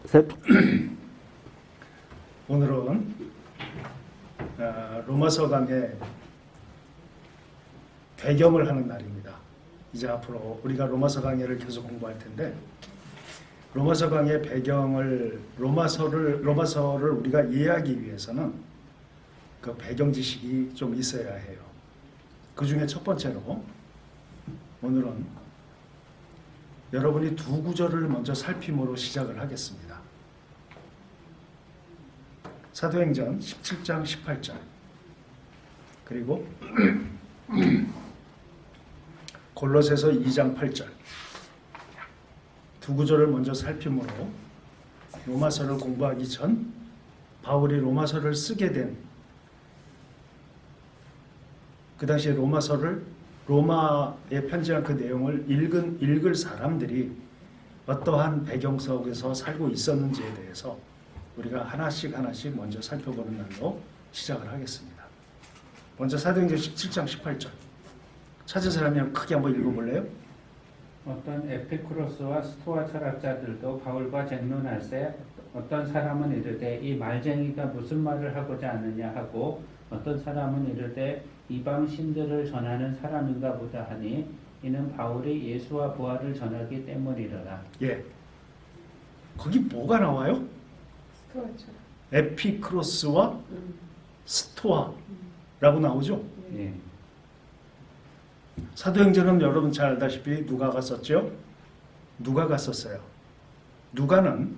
셋. 오늘은 로마서 강의 배경을 하는 날입니다. 이제 앞으로 우리가 로마서 강의를 계속 공부할 텐데 로마서 강의 배경을 로마서를 우리가 이해하기 위해서는 그 배경 지식이 좀 있어야 해요. 그 중에 첫 번째로 오늘은 여러분이 두 구절을 먼저 살핌으로 시작을 하겠습니다. 사도행전 17장 18절 그리고 골로새서 2장 8절 두 구절을 먼저 살핌으로 로마서를 공부하기 전 바울이 로마서를 쓰게 된 그 당시에 로마에 편지한 그 내용을 읽을 사람들이 어떠한 배경 속에서 살고 있었는지에 대해서 우리가 하나씩 먼저 살펴보는 날로 시작을 하겠습니다. 먼저 사도행전 17장 18절 찾은 사람이 크게 한번 읽어볼래요? 어떤 에피쿠로스와 스토아 철학자들도 바울과 쟁론할세 어떤 사람은 이르되 이 말쟁이가 무슨 말을 하고자 하느냐 하고 어떤 사람은 이르되 이방 신들을 전하는 사람인가 보다 하니 이는 바울이 예수와 부활을 전하기 때문이로라. 예. 거기 뭐가 나와요? 스토아죠. 에피크로스와 스토아라고 나오죠? 예. 사도행전은 여러분 잘 알다시피 누가가 썼죠? 누가가 썼어요. 누가는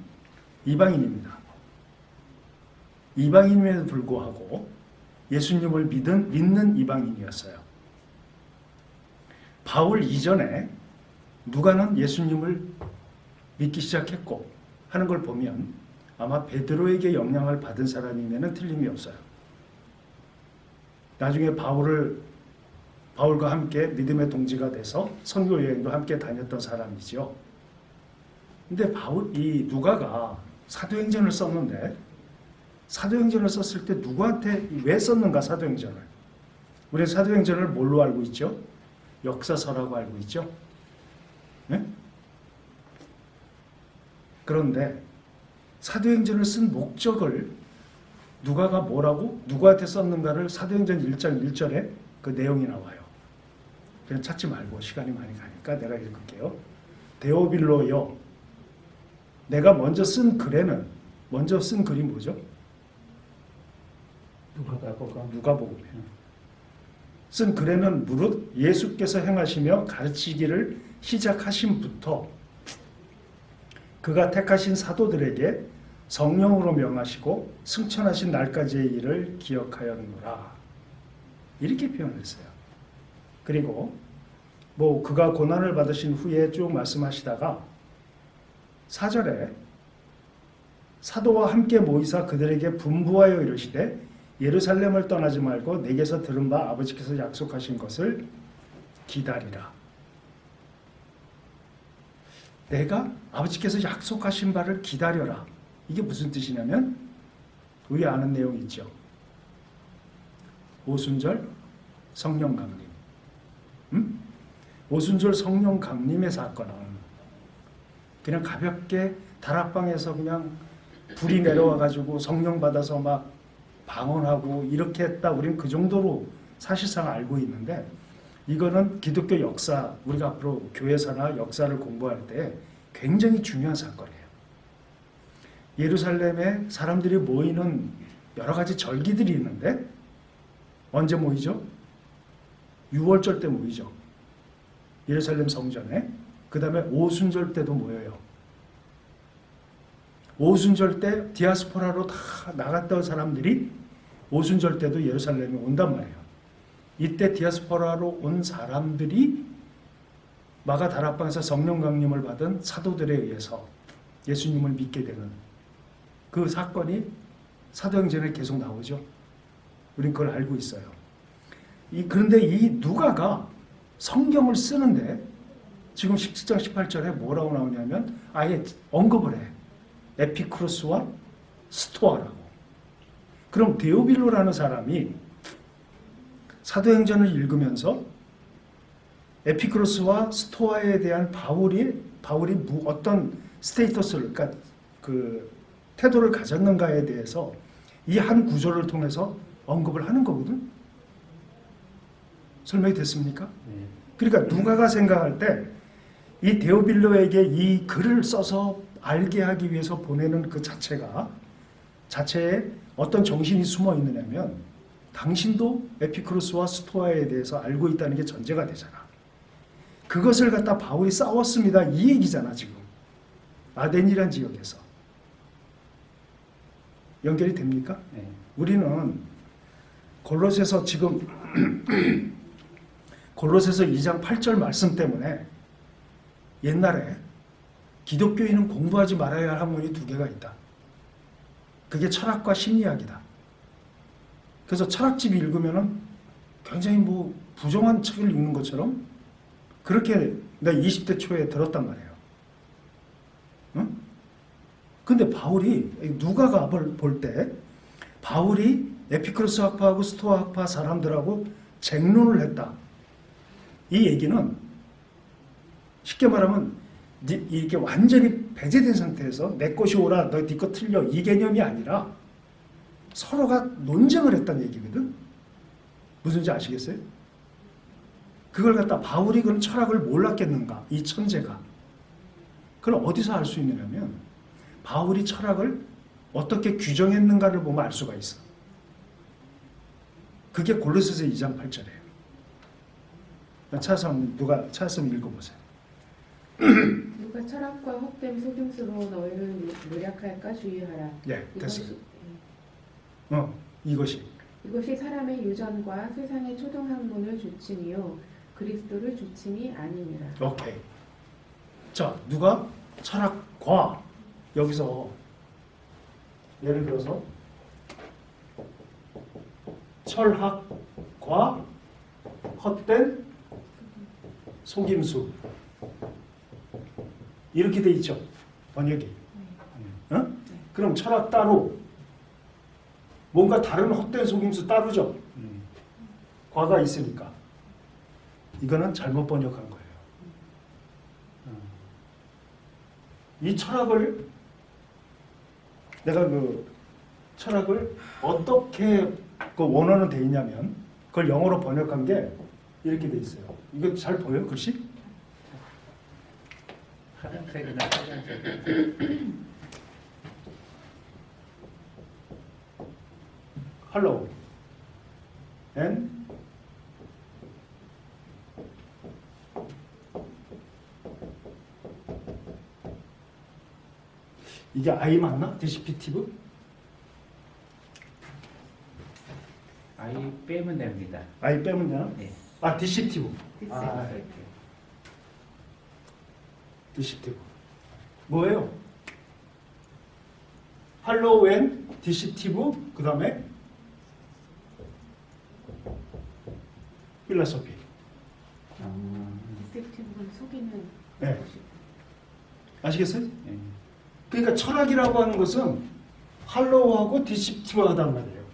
이방인입니다. 이방인임에도 불구하고 예수님을 믿는 이방인이었어요. 바울 이전에 누가는 예수님을 믿기 시작했고 하는 걸 보면 아마 베드로에게 영향을 받은 사람이면 틀림이 없어요. 나중에 바울과 함께 믿음의 동지가 돼서 선교 여행도 함께 다녔던 사람이죠. 근데 이 누가가 사도행전을 썼는데 사도행전을 썼을 때 누구한테 왜 썼는가 사도행전을? 우리는 사도행전을 뭘로 알고 있죠? 역사서라고 알고 있죠? 네? 그런데 사도행전을 쓴 목적을 누가가 뭐라고 누구한테 썼는가를 사도행전 1장 1절에 그 내용이 나와요. 그냥 찾지 말고 시간이 많이 가니까 내가 읽을게요. 데오빌로여 내가 먼저 쓴 글이 뭐죠? 누가복음이에요. 쓴 글에는 무릇 예수께서 행하시며 가르치기를 시작하신부터 그가 택하신 사도들에게 성령으로 명하시고 승천하신 날까지의 일을 기억하였노라. 이렇게 표현했어요. 그리고 그가 고난을 받으신 후에 쭉 말씀하시다가 4절에 사도와 함께 모이사 그들에게 분부하여 이르시되 예루살렘을 떠나지 말고 내게서 들은 바 아버지께서 약속하신 것을 기다리라. 내가 아버지께서 약속하신 바를 기다려라. 이게 무슨 뜻이냐면 우리 아는 내용이 있죠. 오순절 성령 강림. 오순절 성령 강림의 사건은 그냥 가볍게 다락방에서 그냥 불이 내려와가지고 성령 받아서 막 방언하고 이렇게 했다. 우리는 그 정도로 사실상 알고 있는데 이거는 기독교 역사, 우리가 앞으로 교회사나 역사를 공부할 때 굉장히 중요한 사건이에요. 예루살렘에 사람들이 모이는 여러 가지 절기들이 있는데 언제 모이죠? 6월절 때 모이죠. 예루살렘 성전에. 그 다음에 오순절 때도 모여요. 오순절 때 디아스포라로 다 나갔던 사람들이 오순절 때도 예루살렘에 온단 말이에요. 이때 디아스포라로 온 사람들이 마가 다락방에서 성령 강림을 받은 사도들에 의해서 예수님을 믿게 되는 그 사건이 사도행전에 계속 나오죠. 우린 그걸 알고 있어요. 그런데 이 누가가 성경을 쓰는데 지금 17장 18절에 뭐라고 나오냐면 아예 언급을 해. 에피크로스와 스토아라고. 그럼 데오빌로라는 사람이 사도행전을 읽으면서 에피크로스와 스토아에 대한 바울이 어떤 스테이터스를, 그러니까 그 태도를 가졌는가에 대해서 이 한 구조를 통해서 언급을 하는 거거든. 설명이 됐습니까? 네. 그러니까 누가가 생각할 때 이 데오빌로에게 이 글을 써서 알게 하기 위해서 보내는 그 자체에 어떤 정신이 숨어 있느냐면 당신도 에피크로스와 스토아에 대해서 알고 있다는 게 전제가 되잖아. 그것을 갖다 바울이 싸웠습니다. 이 얘기잖아 지금. 아덴이란 지역에서. 연결이 됩니까? 네. 우리는 골로새서 지금 골로새서 2장 8절 말씀 때문에 옛날에 기독교인은 공부하지 말아야 할 학문이 두 개가 있다. 그게 철학과 심리학이다. 그래서 철학집 읽으면은 굉장히 뭐 부정한 책을 읽는 것처럼 그렇게 내가 20대 초에 들었단 말이에요. 응? 근데 바울이 누가가 볼 때 바울이 에피크로스 학파하고 스토아 학파 사람들하고 쟁론을 했다. 이 얘기는 쉽게 말하면 이게 완전히 배제된 상태에서 내 것이 옳아, 너 네 것 틀려 이 개념이 아니라 서로가 논쟁을 했다는 얘기거든. 무슨지 아시겠어요? 그걸 갖다 바울이 그런 철학을 몰랐겠는가? 이 천재가. 그걸 어디서 알 수 있느냐면 바울이 철학을 어떻게 규정했는가를 보면 알 수가 있어. 그게 골로새서 2장 8절이에요. 누가 찾았으면 읽어보세요. 누가 철학과 헛된 속임수로 너희를 노력할까 주의하라. 예, 됐어요. 이것이, 이것이. 이것이 사람의 유전과 세상의 초등학문을 조침이요 그리스도를 조침이 아니니라. 오케이. 자, 누가 철학과 여기서 예를 들어서 철학과 헛된 속임수 이렇게 돼 있죠. 번역이. 어? 그럼 철학 따로 뭔가 다른 헛된 속임수 따르죠. 과가 있으니까. 이거는 잘못 번역한 거예요. 이 철학을 내가 그 철학을 어떻게 그 원어는 돼 있냐면 그걸 영어로 번역한 게 이렇게 돼 있어요. 이거 잘 보여요? 글씨? 파란색이나 빨간색. Hello and 이게 I 맞나? 디시피티브? 아이 빼면 됩니다. I 빼면 되나? 네. 아, 디시티브. 아, 디스피티브. 디시티브. 뭐예요? 할로우 앤 디시티브 그 다음에 필라소피. 디스피티브는 속이는 네. 것이고. 아시겠어요? 네. 그러니까 철학이라고 하는 것은 할로우하고 디시티브하단 말이에요.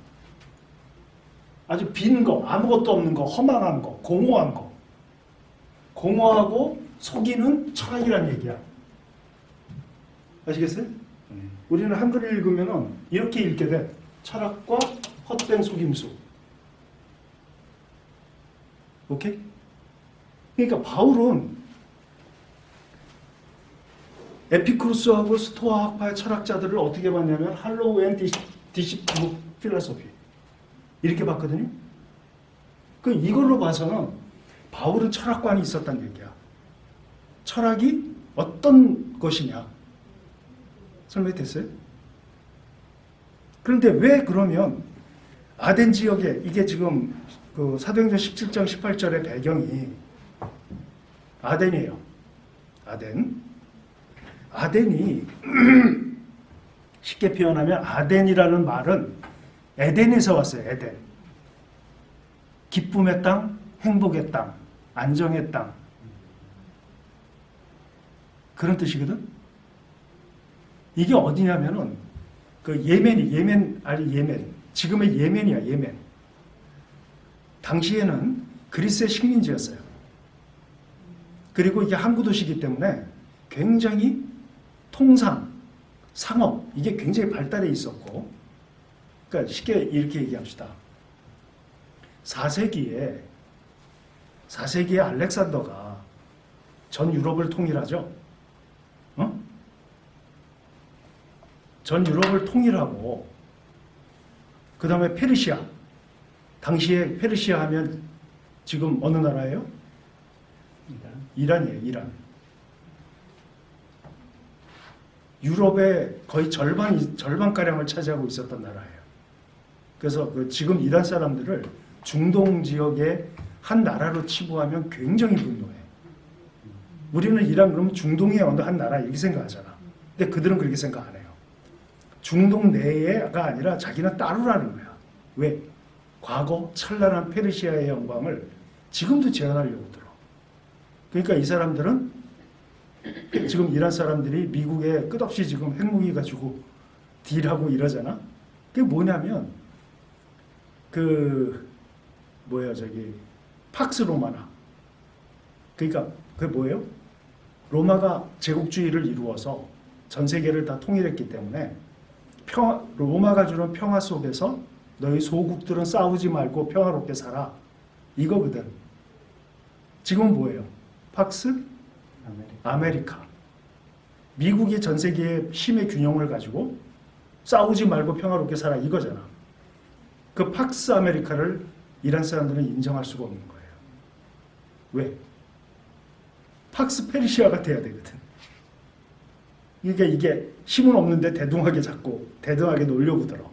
아주 빈 거, 아무것도 없는 거, 허망한 거, 공허한 거. 공허하고 속이는 철학이란 얘기야. 아시겠어요? 우리는 한글을 읽으면 이렇게 읽게 돼. 철학과 헛된 속임수. 오케이? 그러니까 바울은 에피쿠루스하고 스토아 학파의 철학자들을 어떻게 봤냐면 할로우 앤 디시티브 필로소피 이렇게 봤거든요. 그 이걸로 봐서는 바울은 철학관이 있었다는 얘기야. 철학이 어떤 것이냐? 설명이 됐어요? 그런데 왜 그러면 아덴 지역에 이게 지금 그 사도행전 17장 18절의 배경이 아덴이에요. 아덴이 쉽게 표현하면 아덴이라는 말은 에덴에서 왔어요. 에덴. 기쁨의 땅, 행복의 땅, 안정의 땅. 그런 뜻이거든. 이게 어디냐면은 그 예멘. 지금의 예멘이야, 예멘. 당시에는 그리스의 식민지였어요. 그리고 이게 항구 도시이기 때문에 굉장히 통상, 상업 이게 굉장히 발달해 있었고, 그러니까 쉽게 이렇게 얘기합시다. 4세기에 알렉산더가 전 유럽을 통일하죠. 전 유럽을 통일하고 그 다음에 페르시아. 당시에 페르시아 하면 지금 어느 나라예요? 이란이에요. 이란. 유럽의 거의 절반가량을 차지하고 있었던 나라예요. 그래서 지금 이란 사람들을 중동 지역의 한 나라로 치부하면 굉장히 분노해. 우리는 이란 그러면 중동의 어느 한 나라 이렇게 생각하잖아. 근데 그들은 그렇게 생각 안 해요. 중동 내에가 아니라 자기는 따로라는 거야. 왜? 과거 찬란한 페르시아의 영광을 지금도 재현하려고 들어. 그러니까 이 사람들은 지금 이란 사람들이 미국에 끝없이 지금 핵무기 가지고 딜하고 이러잖아. 그게 뭐냐면 팍스 로마나. 그러니까 그게 뭐예요? 로마가 제국주의를 이루어서 전 세계를 다 통일했기 때문에 로마가 주는 평화 속에서 너희 소국들은 싸우지 말고 평화롭게 살아. 이거거든. 지금은 뭐예요? 팍스 아메리카. 미국이 전 세계의 힘의 균형을 가지고 싸우지 말고 평화롭게 살아 이거잖아. 그 팍스 아메리카를 이란 사람들은 인정할 수가 없는 거예요. 왜? 팍스 페르시아가 돼야 되거든. 그러니까 이게 힘은 없는데 대등하게 잡고 대등하게 놀려고 들어.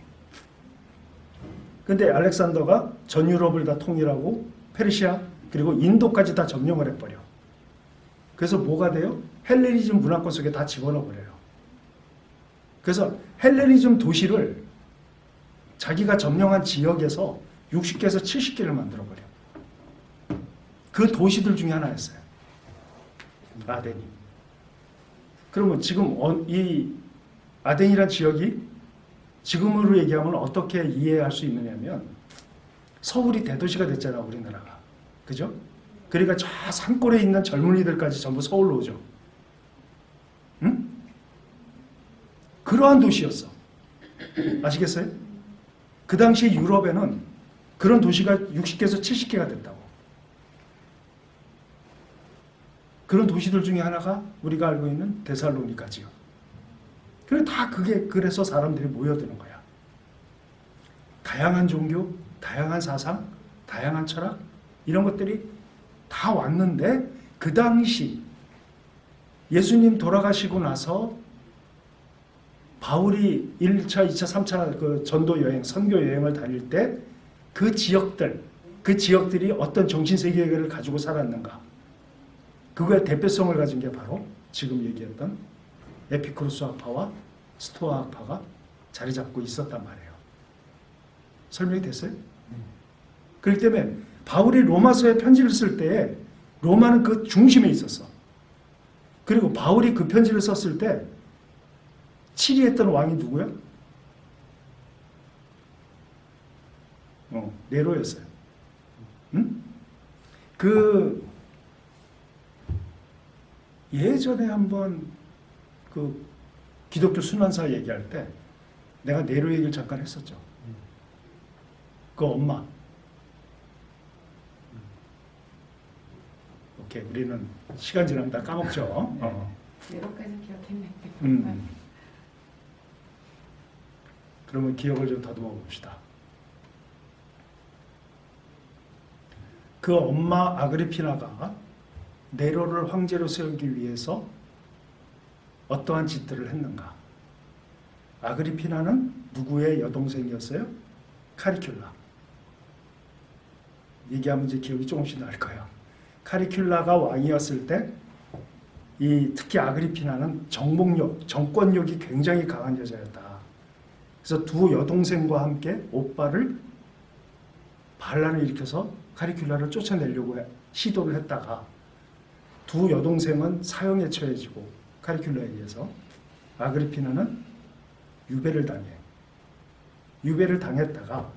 근데 알렉산더가 전 유럽을 다 통일하고 페르시아 그리고 인도까지 다 점령을 해버려. 그래서 뭐가 돼요? 헬레니즘 문화권 속에 다 집어넣어버려요. 그래서 헬레니즘 도시를 자기가 점령한 지역에서 60개에서 70개를 만들어버려. 그 도시들 중에 하나였어요. 아덴이. 그러면 지금 이 아덴이란 지역이 지금으로 얘기하면 어떻게 이해할 수 있느냐면 서울이 대도시가 됐잖아, 우리나라가. 그죠? 그러니까 저 산골에 있는 젊은이들까지 전부 서울로 오죠. 응? 그러한 도시였어. 아시겠어요? 그 당시 유럽에는 그런 도시가 60개에서 70개가 됐다고. 그런 도시들 중에 하나가 우리가 알고 있는 데살로니가 지역. 그래서 사람들이 모여드는 거야. 다양한 종교, 다양한 사상, 다양한 철학 이런 것들이 다 왔는데 그 당시 예수님 돌아가시고 나서 바울이 1차, 2차, 3차 그 전도 여행, 선교 여행을 다닐 때 그 지역들이 어떤 정신세계를 가지고 살았는가. 그거의 대표성을 가진 게 바로 지금 얘기했던 에피쿠로스 학파와 스토아 학파가 자리 잡고 있었단 말이에요. 설명이 됐어요? 그렇기 때문에 바울이 로마서에 편지를 쓸 때 로마는 그 중심에 있었어. 그리고 바울이 그 편지를 썼을 때 치리했던 왕이 누구야? 네로였어요. 응? 예전에 한번 그 기독교 순환사 얘기할 때 내가 네로 얘기를 잠깐 했었죠. 그 엄마. 오케이, 우리는 시간 지나면 다 까먹죠. 네로까지 기억했네. 그러면 기억을 좀 더듬어 봅시다. 그 엄마 아그리피나가 네로를 황제로 세우기 위해서 어떠한 짓들을 했는가? 아그리피나는 누구의 여동생이었어요? 카리큘라. 얘기하면 이제 기억이 조금씩 날 거예요. 카리큘라가 왕이었을 때 특히 아그리피나는 정권력이 굉장히 강한 여자였다. 그래서 두 여동생과 함께 오빠를 반란을 일으켜서 카리큘라를 쫓아내려고 시도를 했다가 두 여동생은 사형에 처해지고 카리큘라에 의해서 아그리피나는 유배를 당해. 유배를 당했다가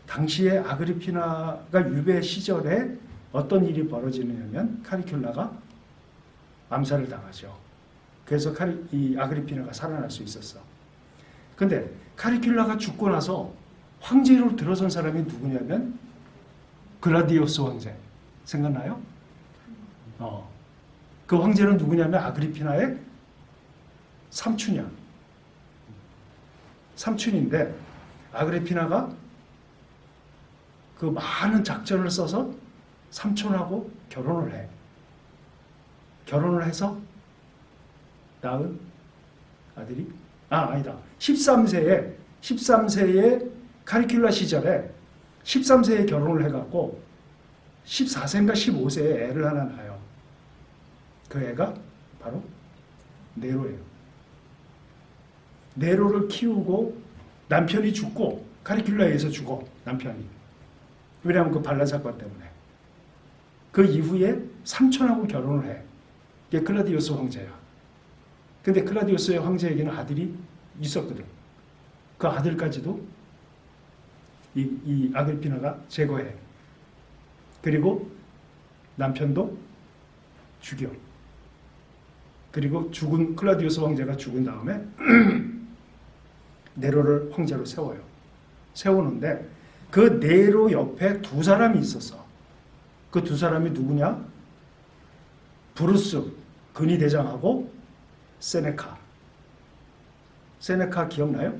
당시에 아그리피나가 유배 시절에 어떤 일이 벌어지느냐면 카리큘라가 암살을 당하죠. 그래서 이 아그리피나가 살아날 수 있었어. 근데 카리큘라가 죽고 나서 황제로 들어선 사람이 누구냐면 글라디우스 황제. 생각나요? 그 황제는 누구냐면 아그리피나의 삼촌이야. 삼촌인데 아그리피나가 그 많은 작전을 써서 삼촌하고 결혼을 해. 결혼을 해서 낳은 아들이 아니다. 13세에 카리큘라 시절에 13세에 결혼을 해갖고 14세인가 15세에 애를 하나 낳아요. 그 애가 바로 네로예요. 네로를 키우고 남편이 죽고 카리큘라에 의해서 죽어 남편이. 왜냐하면 그 반란 사건 때문에. 그 이후에 삼촌하고 결혼을 해. 이게 클라디우스 황제야. 근데 클라디우스의 황제에게는 아들이 있었거든. 그 아들까지도 이 아그리피나가 제거해. 그리고 남편도 죽여. 그리고 죽은 클라디우스 황제가 죽은 다음에 네로를 황제로 세워요. 세우는데 그 네로 옆에 두 사람이 있었어. 그 두 사람이 누구냐? 브루스 근위 대장하고 세네카. 세네카 기억나요?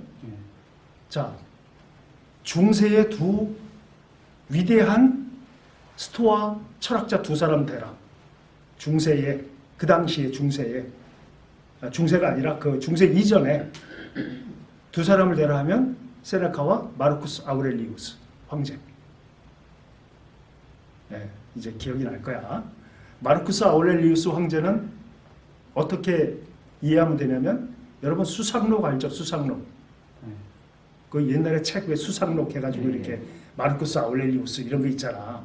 자, 중세의 두 위대한 스토아 철학자 두 사람 대라. 중세에 그 당시에 중세에 중세가 아니라 그 중세 이전에 두 사람을 대라하면 세네카와 마르쿠스 아우렐리우스 황제. 네, 이제 기억이 날 거야. 마르쿠스 아우렐리우스 황제는 어떻게 이해하면 되냐면 여러분 수상록 알죠? 수상록. 그 옛날에 책 왜 수상록 해가지고 이렇게 마르쿠스 아우렐리우스 이런 거 있잖아.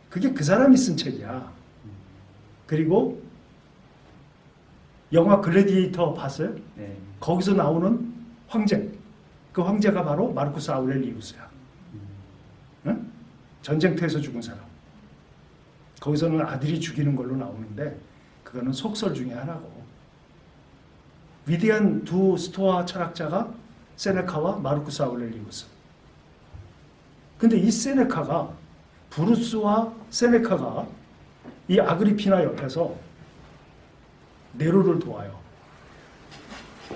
그게 그 사람이 쓴 책이야. 그리고 영화 글래디에이터 봤어요? 네. 거기서 나오는 황제. 그 황제가 바로 마르쿠스 아우렐리우스야. 응? 전쟁터에서 죽은 사람. 거기서는 아들이 죽이는 걸로 나오는데 그거는 속설 중에 하나고. 위대한 두 스토아 철학자가 세네카와 마르쿠스 아우렐리우스. 근데 이 세네카가 브루스와 세네카가 이 아그리피나 옆에서 네로를 도와요.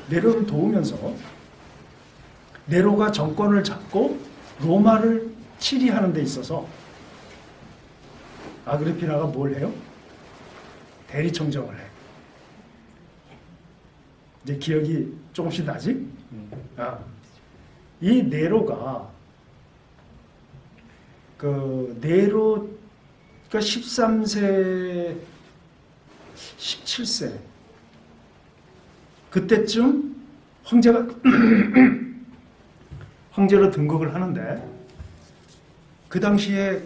네로를 도우면서 네로가 정권을 잡고 로마를 치리하는 데 있어서 아그리피나가 뭘 해요? 대리청정을 해. 이제 기억이 조금씩 나지? 이 네로가 네로가 13세, 17세 그때쯤 황제가 황제로 등극을 하는데 그 당시에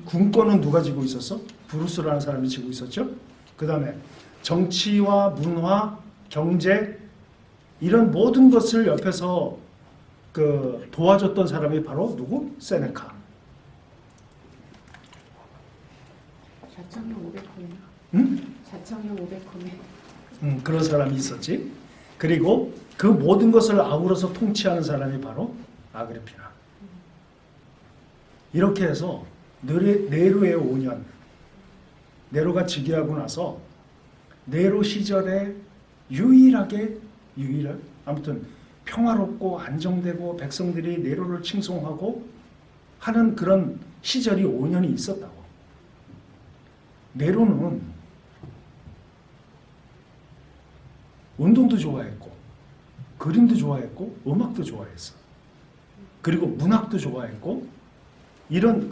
군권은 누가 지고 있었어? 브루스라는 사람이 지고 있었죠. 그 다음에 정치와 문화, 경제 이런 모든 것을 옆에서 도와줬던 사람이 바로 누구? 세네카. 4,500호. 응? 4,500호. 그런 사람이 있었지. 그리고 그 모든 것을 아우러서 통치하는 사람이 바로 아그리피나. 이렇게 해서 네로의 5년, 네로가 즉위하고 나서 네로 시절에 아무튼 평화롭고 안정되고 백성들이 네로를 칭송하고 하는 그런 시절이 5년이 있었다고. 네로는 운동도 좋아했고 그림도 좋아했고 음악도 좋아했어. 그리고 문학도 좋아했고 이런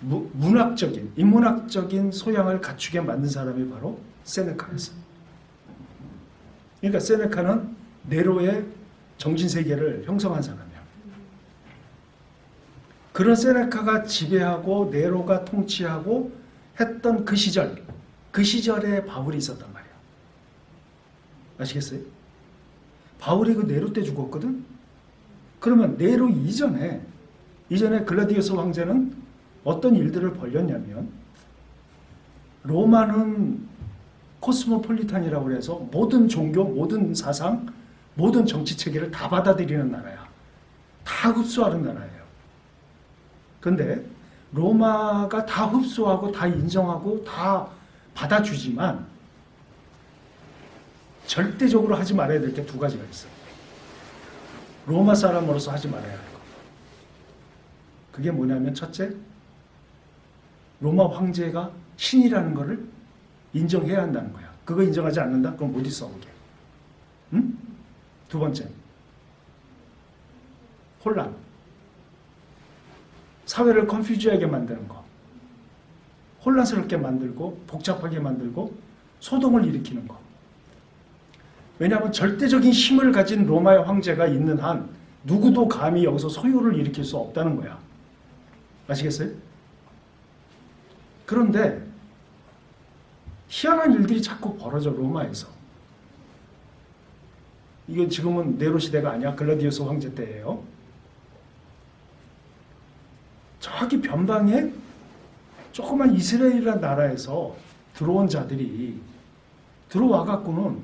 문학적인 인문학적인 소양을 갖추게 만든 사람이 바로 세네카였어. 그러니까 세네카는 네로의 정신세계를 형성한 사람이야. 그런 세네카가 지배하고 네로가 통치하고 했던 그 시절에 바울이 있었단 말이야. 아시겠어요? 바울이 그 네로 때 죽었거든? 그러면 네로 이전에 글라디우스 황제는 어떤 일들을 벌였냐면 로마는 코스모폴리탄이라고 해서 모든 종교, 모든 사상, 모든 정치 체계를 다 받아들이는 나라야. 다 흡수하는 나라예요. 근데 로마가 다 흡수하고 다 인정하고 다 받아주지만 절대적으로 하지 말아야 될 게 두 가지가 있어요. 로마 사람으로서 하지 말아야 할 거. 그게 뭐냐면 첫째, 로마 황제가 신이라는 것을 인정해야 한다는 거야. 그거 인정하지 않는다? 그럼 못 있어 거기. 응? 두 번째, 혼란. 사회를 컨퓨즈하게 만드는 거. 혼란스럽게 만들고 복잡하게 만들고 소동을 일으키는 거. 왜냐하면 절대적인 힘을 가진 로마의 황제가 있는 한 누구도 감히 여기서 소요를 일으킬 수 없다는 거야. 아시겠어요? 그런데 희한한 일들이 자꾸 벌어져 로마에서. 이건 지금은 네로 시대가 아니야. 글라디우스 황제 때예요. 저기 변방에 조그만 이스라엘이라는 나라에서 들어온 자들이 들어와 갖고는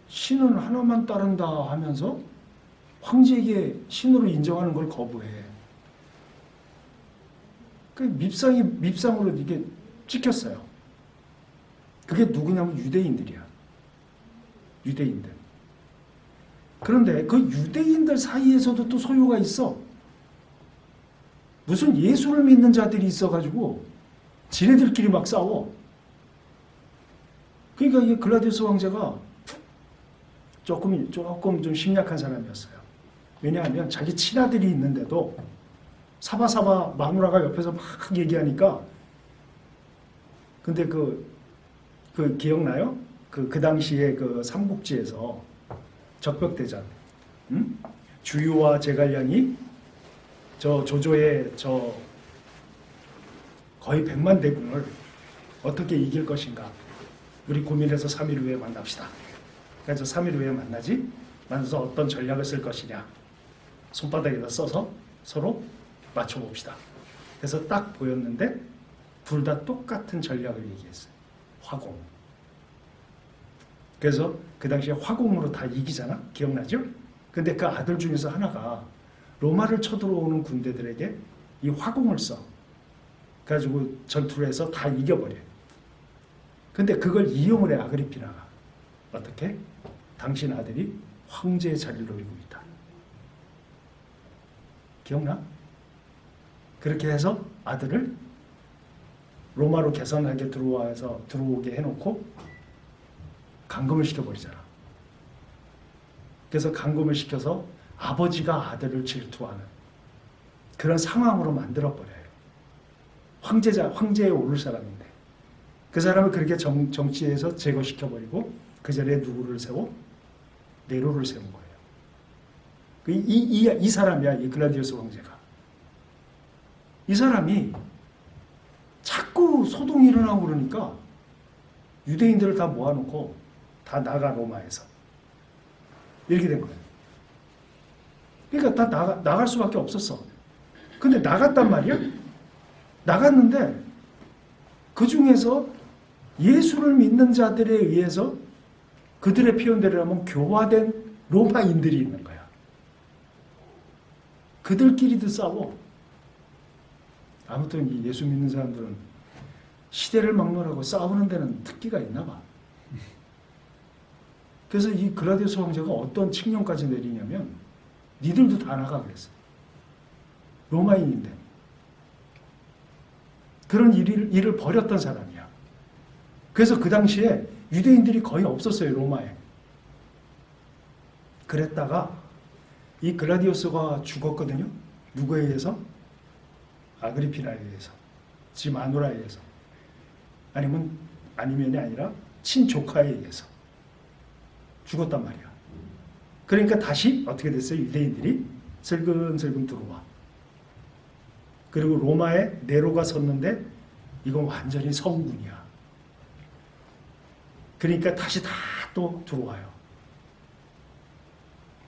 신은 하나만 따른다 하면서 황제에게 신으로 인정하는 걸 거부해. 그 밉상으로 이게 찍혔어요. 그게 누구냐면 유대인들이야. 유대인들. 그런데 그 유대인들 사이에서도 또 소요가 있어. 무슨 예수를 믿는 자들이 있어가지고 지네들끼리 막 싸워. 그러니까 이 글라디우스 황제가 조금 좀 심약한 사람이었어요. 왜냐하면 자기 친아들이 있는데도 사바사바 마누라가 옆에서 막 얘기하니까. 근데 그 기억나요? 그 당시에 그 삼국지에서 적벽대전, 응? 주유와 제갈량이 저 조조의 저 거의 100만 대군을 어떻게 이길 것인가? 우리 고민해서 3일 후에 만납시다. 그래서 3일 후에 만나지? 만나서 어떤 전략을 쓸 것이냐? 손바닥에다 써서 서로 맞춰봅시다. 그래서 딱 보였는데 둘 다 똑같은 전략을 얘기했어요. 화공. 그래서 그 당시에 화공으로 다 이기잖아? 기억나죠? 근데 그 아들 중에서 하나가 로마를 쳐들어오는 군대들에게 이 화공을 써. 그래가지고 전투를 해서 다 이겨버려. 근데 그걸 이용을 해, 아그리피나가. 어떻게? 당신 아들이 황제의 자리를 노리고 있다. 기억나? 그렇게 해서 아들을 로마로 개선하게 들어오게 해놓고 감금을 시켜버리잖아. 그래서 감금을 시켜서 아버지가 아들을 질투하는 그런 상황으로 만들어버려요. 황제에 오를 사람인데 그 사람을 그렇게 정치에서 제거시켜버리고 그 자리에 누구를 세워? 네로를 세운 거예요. 이 사람이야, 이 글라디우스 황제가. 이 사람이 자꾸 소동이 일어나고 그러니까 유대인들을 다 모아놓고 다 나가, 로마에서. 이렇게 된 거예요. 그러니까 다 나갈 수밖에 없었어. 근데 나갔단 말이야? 나갔는데 그 중에서 예수를 믿는 자들에 의해서 그들의 표현대로 하면 교화된 로마인들이 있는 거야. 그들끼리도 싸워. 아무튼 이 예수 믿는 사람들은 시대를 막론하고 싸우는 데는 특기가 있나 봐. 그래서 이 글라디우스 황제가 어떤 칙령까지 내리냐면 니들도 다 나가 그랬어. 로마인인데. 그런 일을 벌였던 사람이야. 그래서 그 당시에 유대인들이 거의 없었어요, 로마에. 그랬다가 이 글라디우스가 죽었거든요. 누구에 의해서? 아그리피나에 의해서. 지 마누라에 의해서. 아니면이 아니라 친조카에 의해서. 죽었단 말이야. 그러니까 다시 어떻게 됐어요? 유대인들이 슬근슬근 들어와. 그리고 로마에 네로가 섰는데 이건 완전히 성군이야. 그러니까 다시 다 또 들어와요.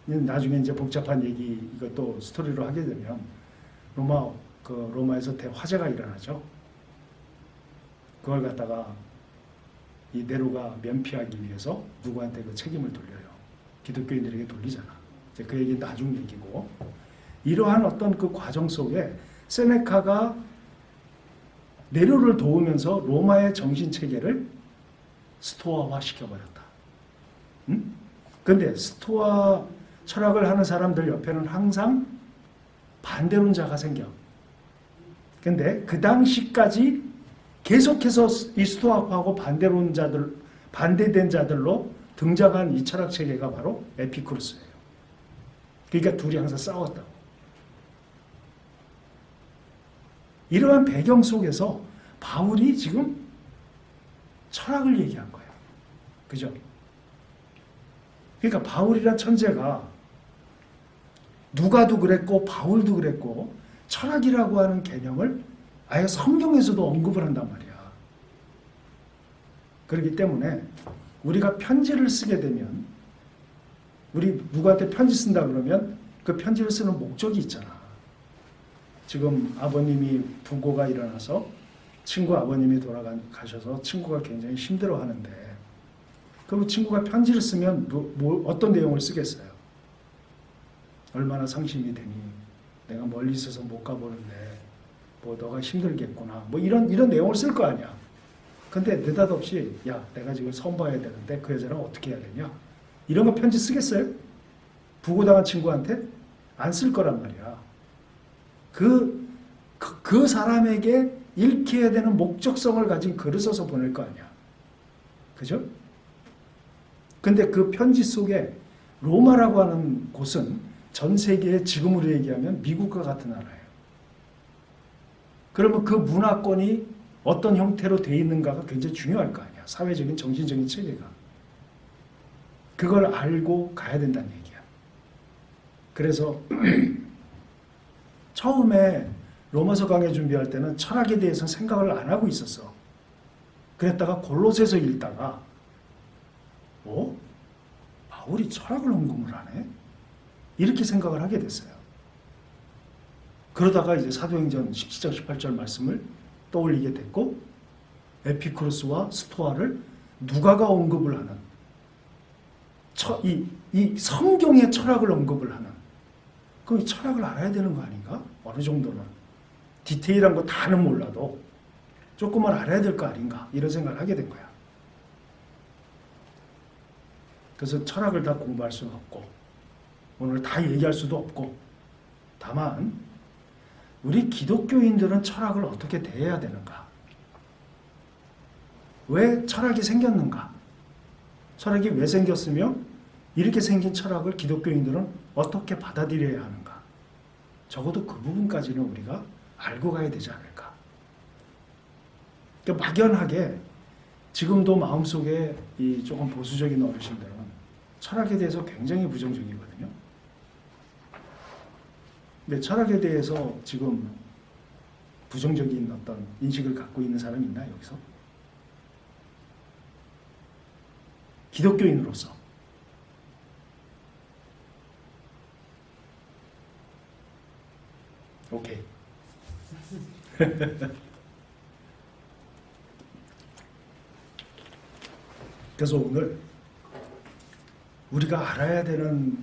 나중에 이제 복잡한 얘기 이것도 스토리로 하게 되면 로마에서 대화재가 일어나죠. 그걸 갖다가 이 네로가 면피하기 위해서 누구한테 그 책임을 돌려요. 기독교인들에게 돌리잖아. 이제 그 얘기는 나중 얘기고, 이러한 어떤 그 과정 속에 세네카가 네로를 도우면서 로마의 정신 체계를 스토아화 시켜버렸다. 응? 근데 스토아 철학을 하는 사람들 옆에는 항상 반대론자가 생겨. 근데 그 당시까지 계속해서 이 스토아파하고 반대된 자들로 등장한 이 철학 체계가 바로 에피쿠로스예요. 그러니까 둘이 항상 싸웠다고. 이러한 배경 속에서 바울이 지금 철학을 얘기한 거예요. 그죠? 그러니까 바울이란 천재가 누가도 그랬고 바울도 그랬고 철학이라고 하는 개념을 아예 성경에서도 언급을 한단 말이야. 그렇기 때문에 우리가 편지를 쓰게 되면, 우리 누구한테 편지 쓴다 그러면 그 편지를 쓰는 목적이 있잖아. 지금 아버님이 부고가 일어나서 친구 아버님이 돌아가셔서 친구가 굉장히 힘들어하는데, 그럼 친구가 편지를 쓰면 어떤 내용을 쓰겠어요? 얼마나 상심이 되니, 내가 멀리 있어서 못 가보는데 뭐 너가 힘들겠구나, 뭐 이런 내용을 쓸 거 아니야. 근데 느닷없이 야, 내가 지금 선 봐야 되는데 그 여자랑 어떻게 해야 되냐, 이런 거 편지 쓰겠어요? 부고당한 친구한테 안 쓸 거란 말이야. 그 사람에게 읽혀야 되는 목적성을 가진 글을 써서 보낼 거 아니야. 그죠? 근데 그 편지 속에 로마라고 하는 곳은 전 세계에 지금으로 얘기하면 미국과 같은 나라예요. 그러면 그 문화권이 어떤 형태로 돼 있는가가 굉장히 중요할 거 아니야. 사회적인 정신적인 체계가. 그걸 알고 가야 된다는 얘기야. 그래서 처음에 로마서 강의 준비할 때는 철학에 대해서 생각을 안 하고 있었어. 그랬다가 골로새서 읽다가 바울이 철학을 언급을 하네? 이렇게 생각을 하게 됐어요. 그러다가 이제 사도행전 17장 18절 말씀을 떠올리게 됐고, 에피쿠로스와 스토아를 누가가 언급을 하는, 이 성경의 철학을 언급을 하는, 그럼 이 철학을 알아야 되는 거 아닌가? 어느 정도는. 디테일한 거 다는 몰라도 조금만 알아야 될 거 아닌가? 이런 생각을 하게 된 거야. 그래서 철학을 다 공부할 수는 없고, 오늘 다 얘기할 수도 없고, 다만 우리 기독교인들은 철학을 어떻게 대해야 되는가? 왜 철학이 생겼는가? 철학이 왜 생겼으며 이렇게 생긴 철학을 기독교인들은 어떻게 받아들여야 하는가? 적어도 그 부분까지는 우리가 알고 가야 되지 않을까? 그러니까 막연하게 지금도 마음속에 이 조금 보수적인 어르신들은 철학에 대해서 굉장히 부정적이거든요. 근데 철학에 대해서 지금 부정적인 어떤 인식을 갖고 있는 사람이 있나, 여기서? 기독교인으로서. 오케이. 그래서 오늘 우리가 알아야 되는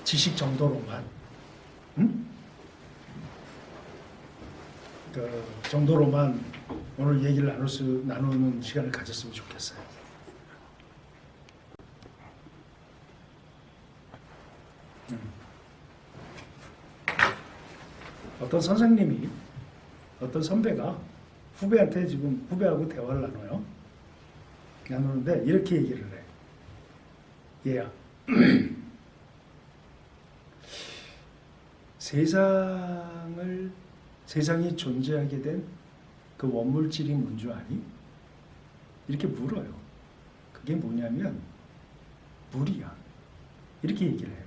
지식 정도로만, 그 정도로만 오늘 얘기를 나누는 시간을 가졌으면 좋겠어요. 어떤 선생님이, 어떤 선배가 후배한테 지금 후배하고 대화를 나누는데 이렇게 얘기를 해. 얘야, 세상이 존재하게 된 그 원물질이 뭔 줄 아니? 이렇게 물어요. 그게 뭐냐면 물이야. 이렇게 얘기를 해요.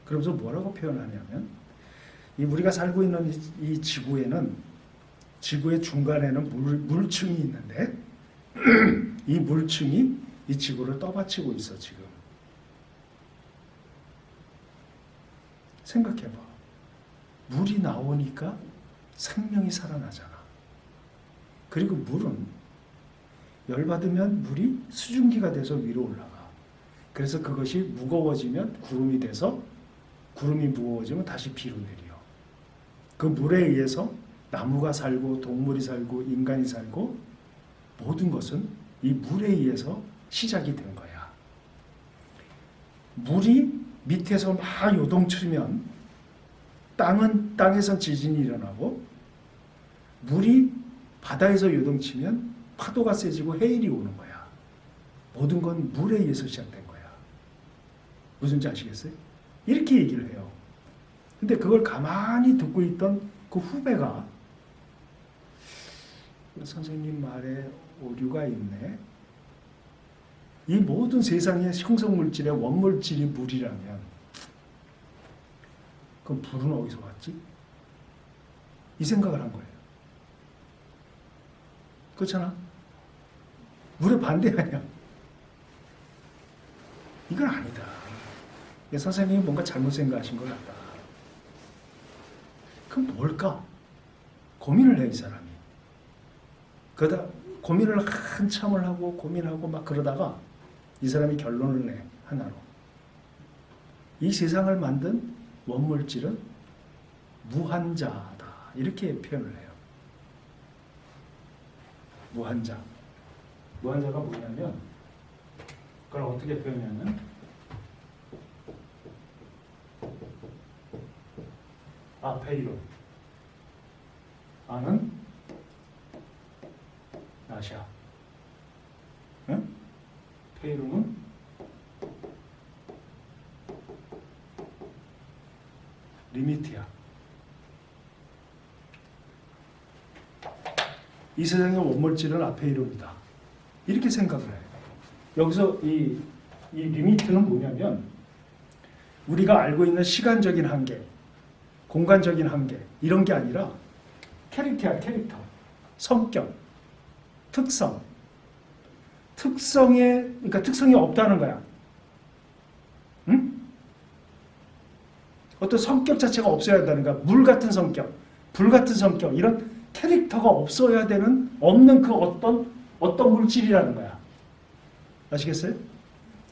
그러면서 뭐라고 표현하냐면, 이 우리가 살고 있는 이 지구에는, 지구의 중간에는 물층이 있는데 이 물층이 이 지구를 떠받치고 있어. 지금 생각해봐. 물이 나오니까 생명이 살아나잖아. 그리고 물은 열받으면 물이 수증기가 돼서 위로 올라가. 그래서 그것이 무거워지면 구름이 돼서 구름이 무거워지면 다시 비로 내려. 그 물에 의해서 나무가 살고 동물이 살고 인간이 살고 모든 것은 이 물에 의해서 시작이 된 거야. 물이 밑에서 막 요동치면 땅에선 지진이 일어나고 물이 바다에서 요동치면 파도가 세지고 해일이 오는 거야. 모든 건 물에 의해서 시작된 거야. 무슨지 아시겠어요? 이렇게 얘기를 해요. 근데 그걸 가만히 듣고 있던 그 후배가 선생님 말에 오류가 있네. 이 모든 세상의 형성물질의 원물질이 물이라면 그럼 불은 어디서 왔지? 이 생각을 한 거예요. 그렇잖아? 물에 반대 아니야? 이건 아니다. 선생님이 뭔가 잘못 생각하신 것 같다. 그럼 뭘까? 고민을 해, 이 사람이. 그러다 고민을 한참을 하고 고민하고 막 그러다가 이 사람이 결론을 내, 하나로. 이 세상을 만든 원물질은 무한자다. 이렇게 표현을 해요. 무한자. 무한자가 뭐냐면, 그걸 어떻게 표현하냐면, 아페이론. 아는 나샤. 응? 페이론은 리미트야. 이 세상의 원물질은 아페이론이다. 이렇게 생각을 해요. 여기서 이 리미트는 뭐냐면 우리가 알고 있는 시간적인 한계, 공간적인 한계 이런 게 아니라 캐릭터야, 캐릭터. 성격, 그러니까 특성이 없다는 거야. 응? 어떤 성격 자체가 없어야 한다는 거야. 물 같은 성격, 불 같은 성격, 이런 캐릭터가 없어야 되는, 없는 그 어떤 물질이라는 거야. 아시겠어요?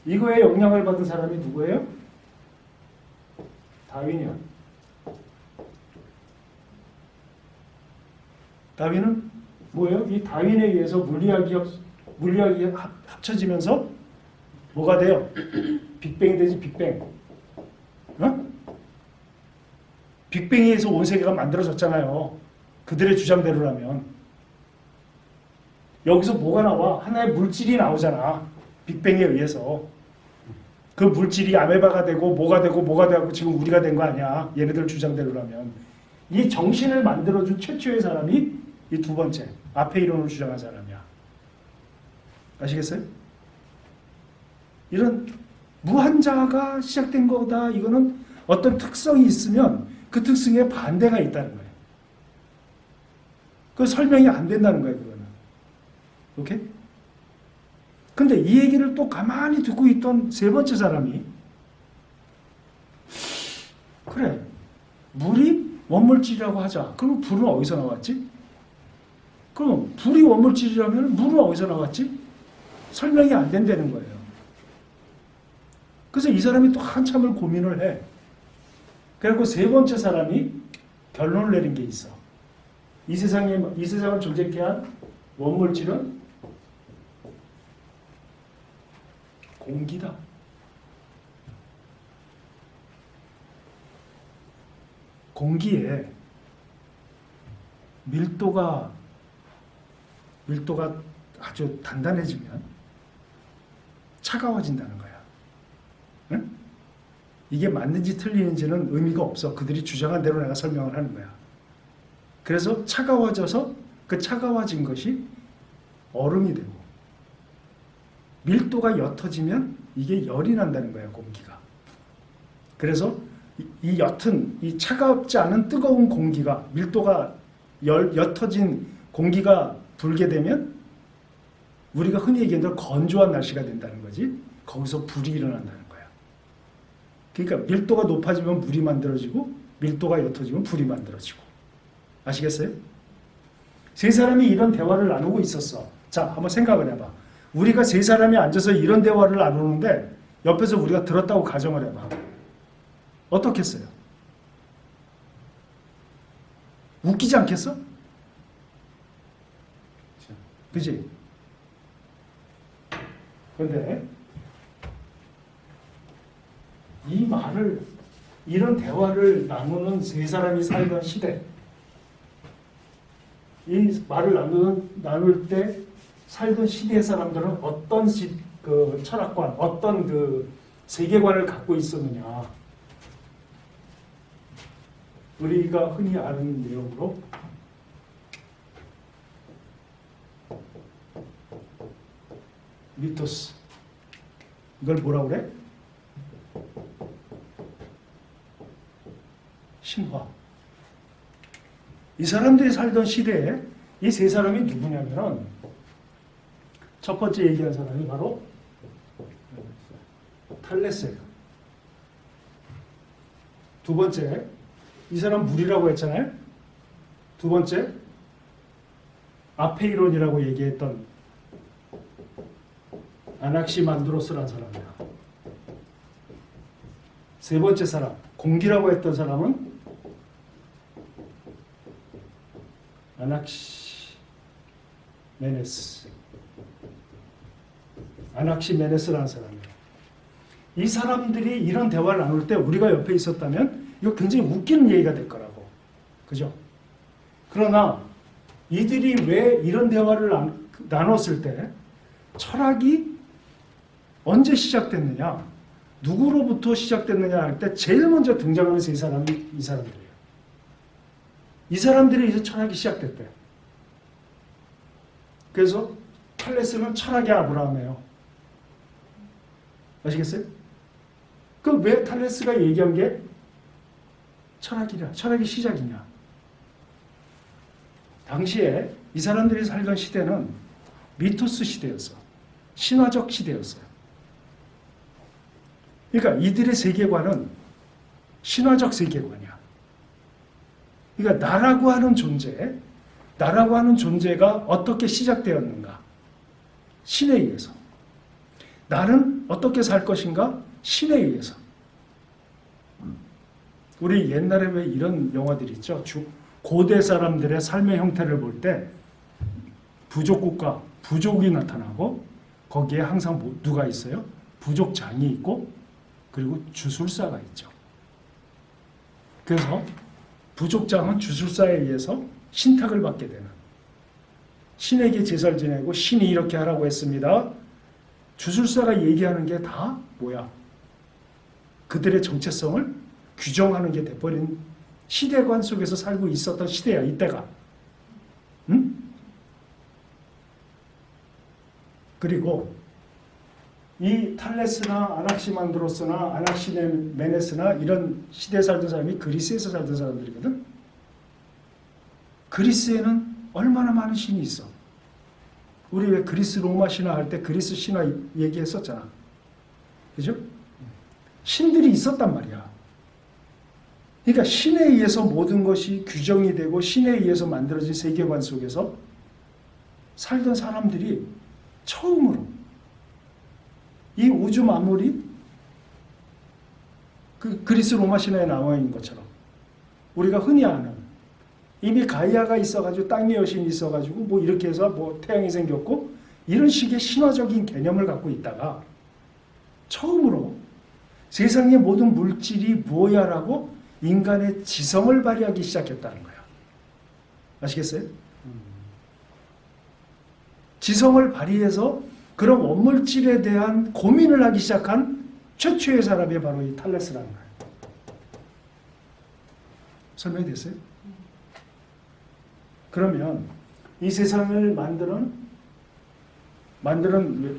이거에 영향을 받은 사람이 누구예요? 다윈이야. 다윈은 뭐예요? 이 다윈에 의해서 물리학이 합쳐지면서 뭐가 돼요? 빅뱅이 되지, 빅뱅. 어? 빅뱅에 의해서 온 세계가 만들어졌잖아요. 그들의 주장대로라면. 여기서 뭐가 나와? 하나의 물질이 나오잖아. 빅뱅에 의해서. 그 물질이 아메바가 되고 뭐가 되고 지금 우리가 된 거 아니야. 얘네들 주장대로라면. 이 정신을 만들어준 최초의 사람이 이 두 번째, 아페이론을 주장한 사람이야. 아시겠어요? 이런 무한자가 시작된 거다. 이거는 어떤 특성이 있으면 그 특성에 반대가 있다는 거예요. 그 설명이 안 된다는 거예요, 그거는. 오케이? 근데 이 얘기를 또 가만히 듣고 있던 세 번째 사람이, 그래, 물이 원물질이라고 하자. 그럼 불은 어디서 나왔지? 그럼 불이 원물질이라면 물은 어디서 나왔지? 설명이 안 된다는 거예요. 그래서 이 사람이 또 한참을 고민을 해. 그리고 세 번째 사람이 결론을 내린 게 있어. 이 세상을 존재케 한 원물질은 공기다. 공기에 밀도가 아주 단단해지면 차가워진다는 거야. 응? 이게 맞는지 틀리는지는 의미가 없어. 그들이 주장한 대로 내가 설명을 하는 거야. 그래서 차가워져서 그 차가워진 것이 얼음이 되고, 밀도가 옅어지면 이게 열이 난다는 거야, 공기가. 그래서 이 옅은, 이 차갑지 않은 뜨거운 공기가, 밀도가 옅어진 공기가 불게 되면 우리가 흔히 얘기하는 대로 건조한 날씨가 된다는 거지. 거기서 불이 일어난다는 거야. 그러니까 밀도가 높아지면 물이 만들어지고 밀도가 옅어지면 불이 만들어지고. 아시겠어요? 세 사람이 이런 대화를 나누고 있었어. 자, 한번 생각을 해봐. 우리가 세 사람이 앉아서 이런 대화를 나누는데 옆에서 우리가 들었다고 가정을 해봐. 어떻겠어요? 웃기지 않겠어? 그지? 그런데 이 말을, 이런 대화를 나누는 세 사람이 살던 시대, 이 말을 나눌 때 살던 시대의 사람들은 어떤 그 철학관, 어떤 그 세계관을 갖고 있었느냐. 우리가 흔히 아는 내용으로 미토스, 이걸 뭐라고 그래? 신화. 이 사람들이 살던 시대에 이 세 사람이 누구냐면은, 첫 번째 얘기한 사람이 바로 탈레스예요. 두 번째, 이 사람 물이라고 했잖아요. 두 번째, 아페이론이라고 얘기했던 아낙시만드로스라는 사람이야. 세 번째 사람, 공기라고 했던 사람은 아낙시메네스라는 사람이에요. 이 사람들이 이런 대화를 나눌 때 우리가 옆에 있었다면 이거 굉장히 웃기는 얘기가 될 거라고. 그죠? 그러나 이들이 왜 이런 대화를 나눴을 때 철학이 언제 시작됐느냐, 누구로부터 시작됐느냐 할 때 제일 먼저 등장하는 세 사람이 이 사람들이에요. 이 사람들이 이제 철학이 시작됐대요. 그래서 탈레스는 철학의 아브라함이에요. 아시겠어요? 그 왜 탈레스가 얘기한 게 철학이냐, 철학의 시작이냐. 당시에 이 사람들이 살던 시대는 미토스 시대였어. 신화적 시대였어요. 그러니까 이들의 세계관은 신화적 세계관이야. 그러니까 나라고 하는 존재가 어떻게 시작되었는가? 신에 의해서. 나는 어떻게 살 것인가? 신에 의해서. 우리 옛날에 왜 이런 영화들이 있죠? 고대 사람들의 삶의 형태를 볼 때 부족국가, 부족이 나타나고 거기에 항상 누가 있어요? 부족장이 있고 그리고 주술사가 있죠. 그래서 부족장은 주술사에 의해서 신탁을 받게 되는, 신에게 제사를 지내고 신이 이렇게 하라고 했습니다. 주술사가 얘기하는 게 다 뭐야? 그들의 정체성을 규정하는 게 돼버린 시대관 속에서 살고 있었던 시대야, 이때가. 응? 그리고 이 탈레스나 아낙시만드로스나 아낙시메네스나 이런 시대에 살던 사람이 그리스에서 살던 사람들이거든. 그리스에는 얼마나 많은 신이 있어. 우리 왜 그리스 로마 신화 할 때 그리스 신화 얘기했었잖아. 그죠? 신들이 있었단 말이야. 그러니까 신에 의해서 모든 것이 규정이 되고 신에 의해서 만들어진 세계관 속에서 살던 사람들이 처음으로 이 우주 만물이 그 그리스 로마 신화에 나와 있는 것처럼 우리가 흔히 아는, 이미 가이아가 있어가지고 땅의 여신이 있어가지고 뭐 이렇게 해서 뭐 태양이 생겼고 이런 식의 신화적인 개념을 갖고 있다가 처음으로 세상의 모든 물질이 뭐야라고 인간의 지성을 발휘하기 시작했다는 거야. 아시겠어요? 지성을 발휘해서 그런 원물질에 대한 고민을 하기 시작한 최초의 사람이 바로 이 탈레스라는 거예요. 설명이 됐어요? 그러면 이 세상을 만드는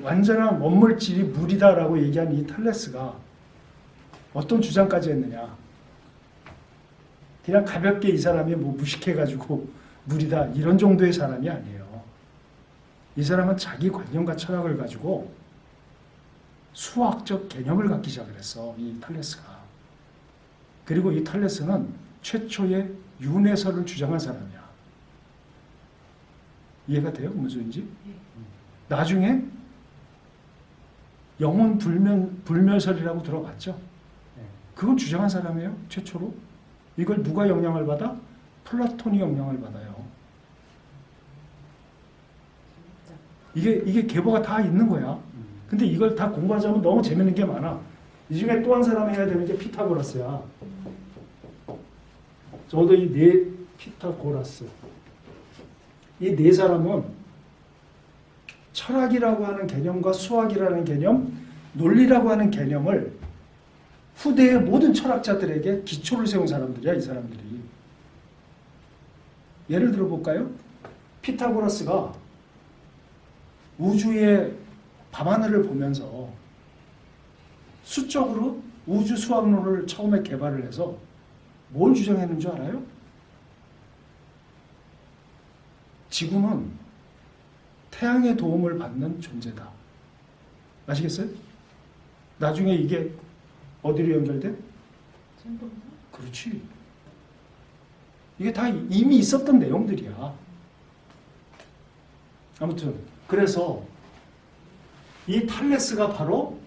완전한 원물질이 물이다라고 얘기한 이 탈레스가 어떤 주장까지 했느냐. 그냥 가볍게 이 사람이 뭐 무식해가지고 물이다 이런 정도의 사람이 아니에요. 이 사람은 자기 관념과 철학을 가지고 수학적 개념을 갖기 시작을 했어, 이 탈레스가. 그리고 이 탈레스는 최초의 윤회설을 주장한 사람이야. 이해가 돼요? 무슨 소리인지? 나중에 영혼 불멸설이라고 들어봤죠? 네. 그건 주장한 사람이에요, 최초로. 이걸 누가 영향을 받아? 플라톤이 영향을 받아요. 이게 계보가 다 있는 거야. 근데 이걸 다 공부하자면 너무 재밌는 게 많아. 이 중에 또 한 사람이 해야 되는 게 피타고라스야. 저도 이 네 피타고라스. 이 네 사람은 철학이라고 하는 개념과 수학이라는 개념, 논리라고 하는 개념을 후대의 모든 철학자들에게 기초를 세운 사람들이야, 이 사람들이. 예를 들어 볼까요? 피타고라스가 우주의 밤하늘을 보면서 수적으로 우주 수학론을 처음에 개발을 해서 뭘 주장했는 줄 알아요? 지구는 태양의 도움을 받는 존재다. 아시겠어요? 나중에 이게 어디로 연결돼? 그렇지. 이게 다 이미 있었던 내용들이야. 아무튼 그래서 이 탈레스가 바로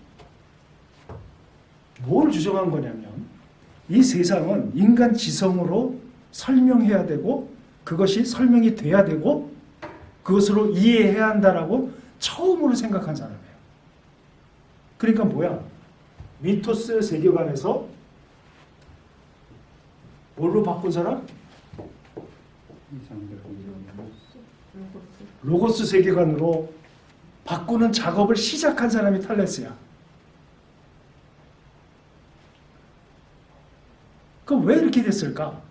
뭘 주장한 거냐면 이 세상은 인간 지성으로 설명해야 되고 그것이 설명이 돼야 되고 그것으로 이해해야 한다라고 처음으로 생각한 사람이에요. 그러니까 뭐야? 미토스 세계관에서 뭘로 바꾼 사람? 로고스 세계관으로 바꾸는 작업을 시작한 사람이 탈레스야. 그럼 왜 이렇게 됐을까?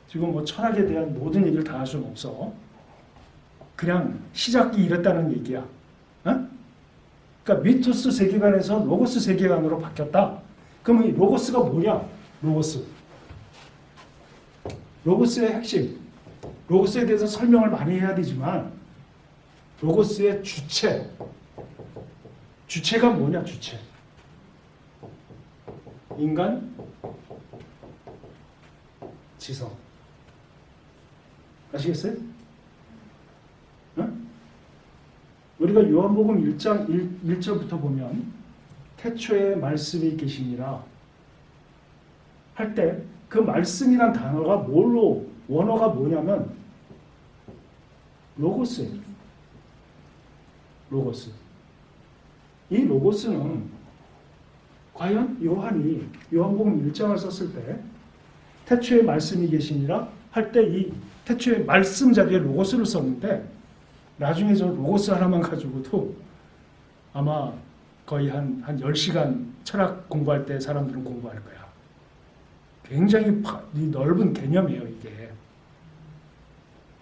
지금 뭐 철학에 대한 모든 얘기를 다 할 수는 없어. 그냥 시작이 이랬다는 얘기야. 어? 그러니까 미토스 세계관에서 로고스 세계관으로 바뀌었다. 그럼 이 로고스가 뭐냐? 로고스. 로고스의 핵심. 로고스에 대해서 설명을 많이 해야 되지만 로고스의 주체. 주체가 뭐냐? 주체. 인간, 지성. 아시겠어요? 응? 우리가 요한복음 1장 1절부터 보면 태초에 말씀이 계시니라 할 때 그 말씀이란 단어가 뭘로 원어가 뭐냐면 로고스예요. 로고스. 이 로고스는 과연 요한이 요한복음 1장을 썼을 때 태초에 말씀이 계시니라 할 때 이 태초에 말씀 자리에 로고스를 썼는데 나중에 저 로고스 하나만 가지고도 아마 거의 한 10시간 철학 공부할 때 사람들은 공부할 거야. 굉장히 넓은 개념이에요, 이게.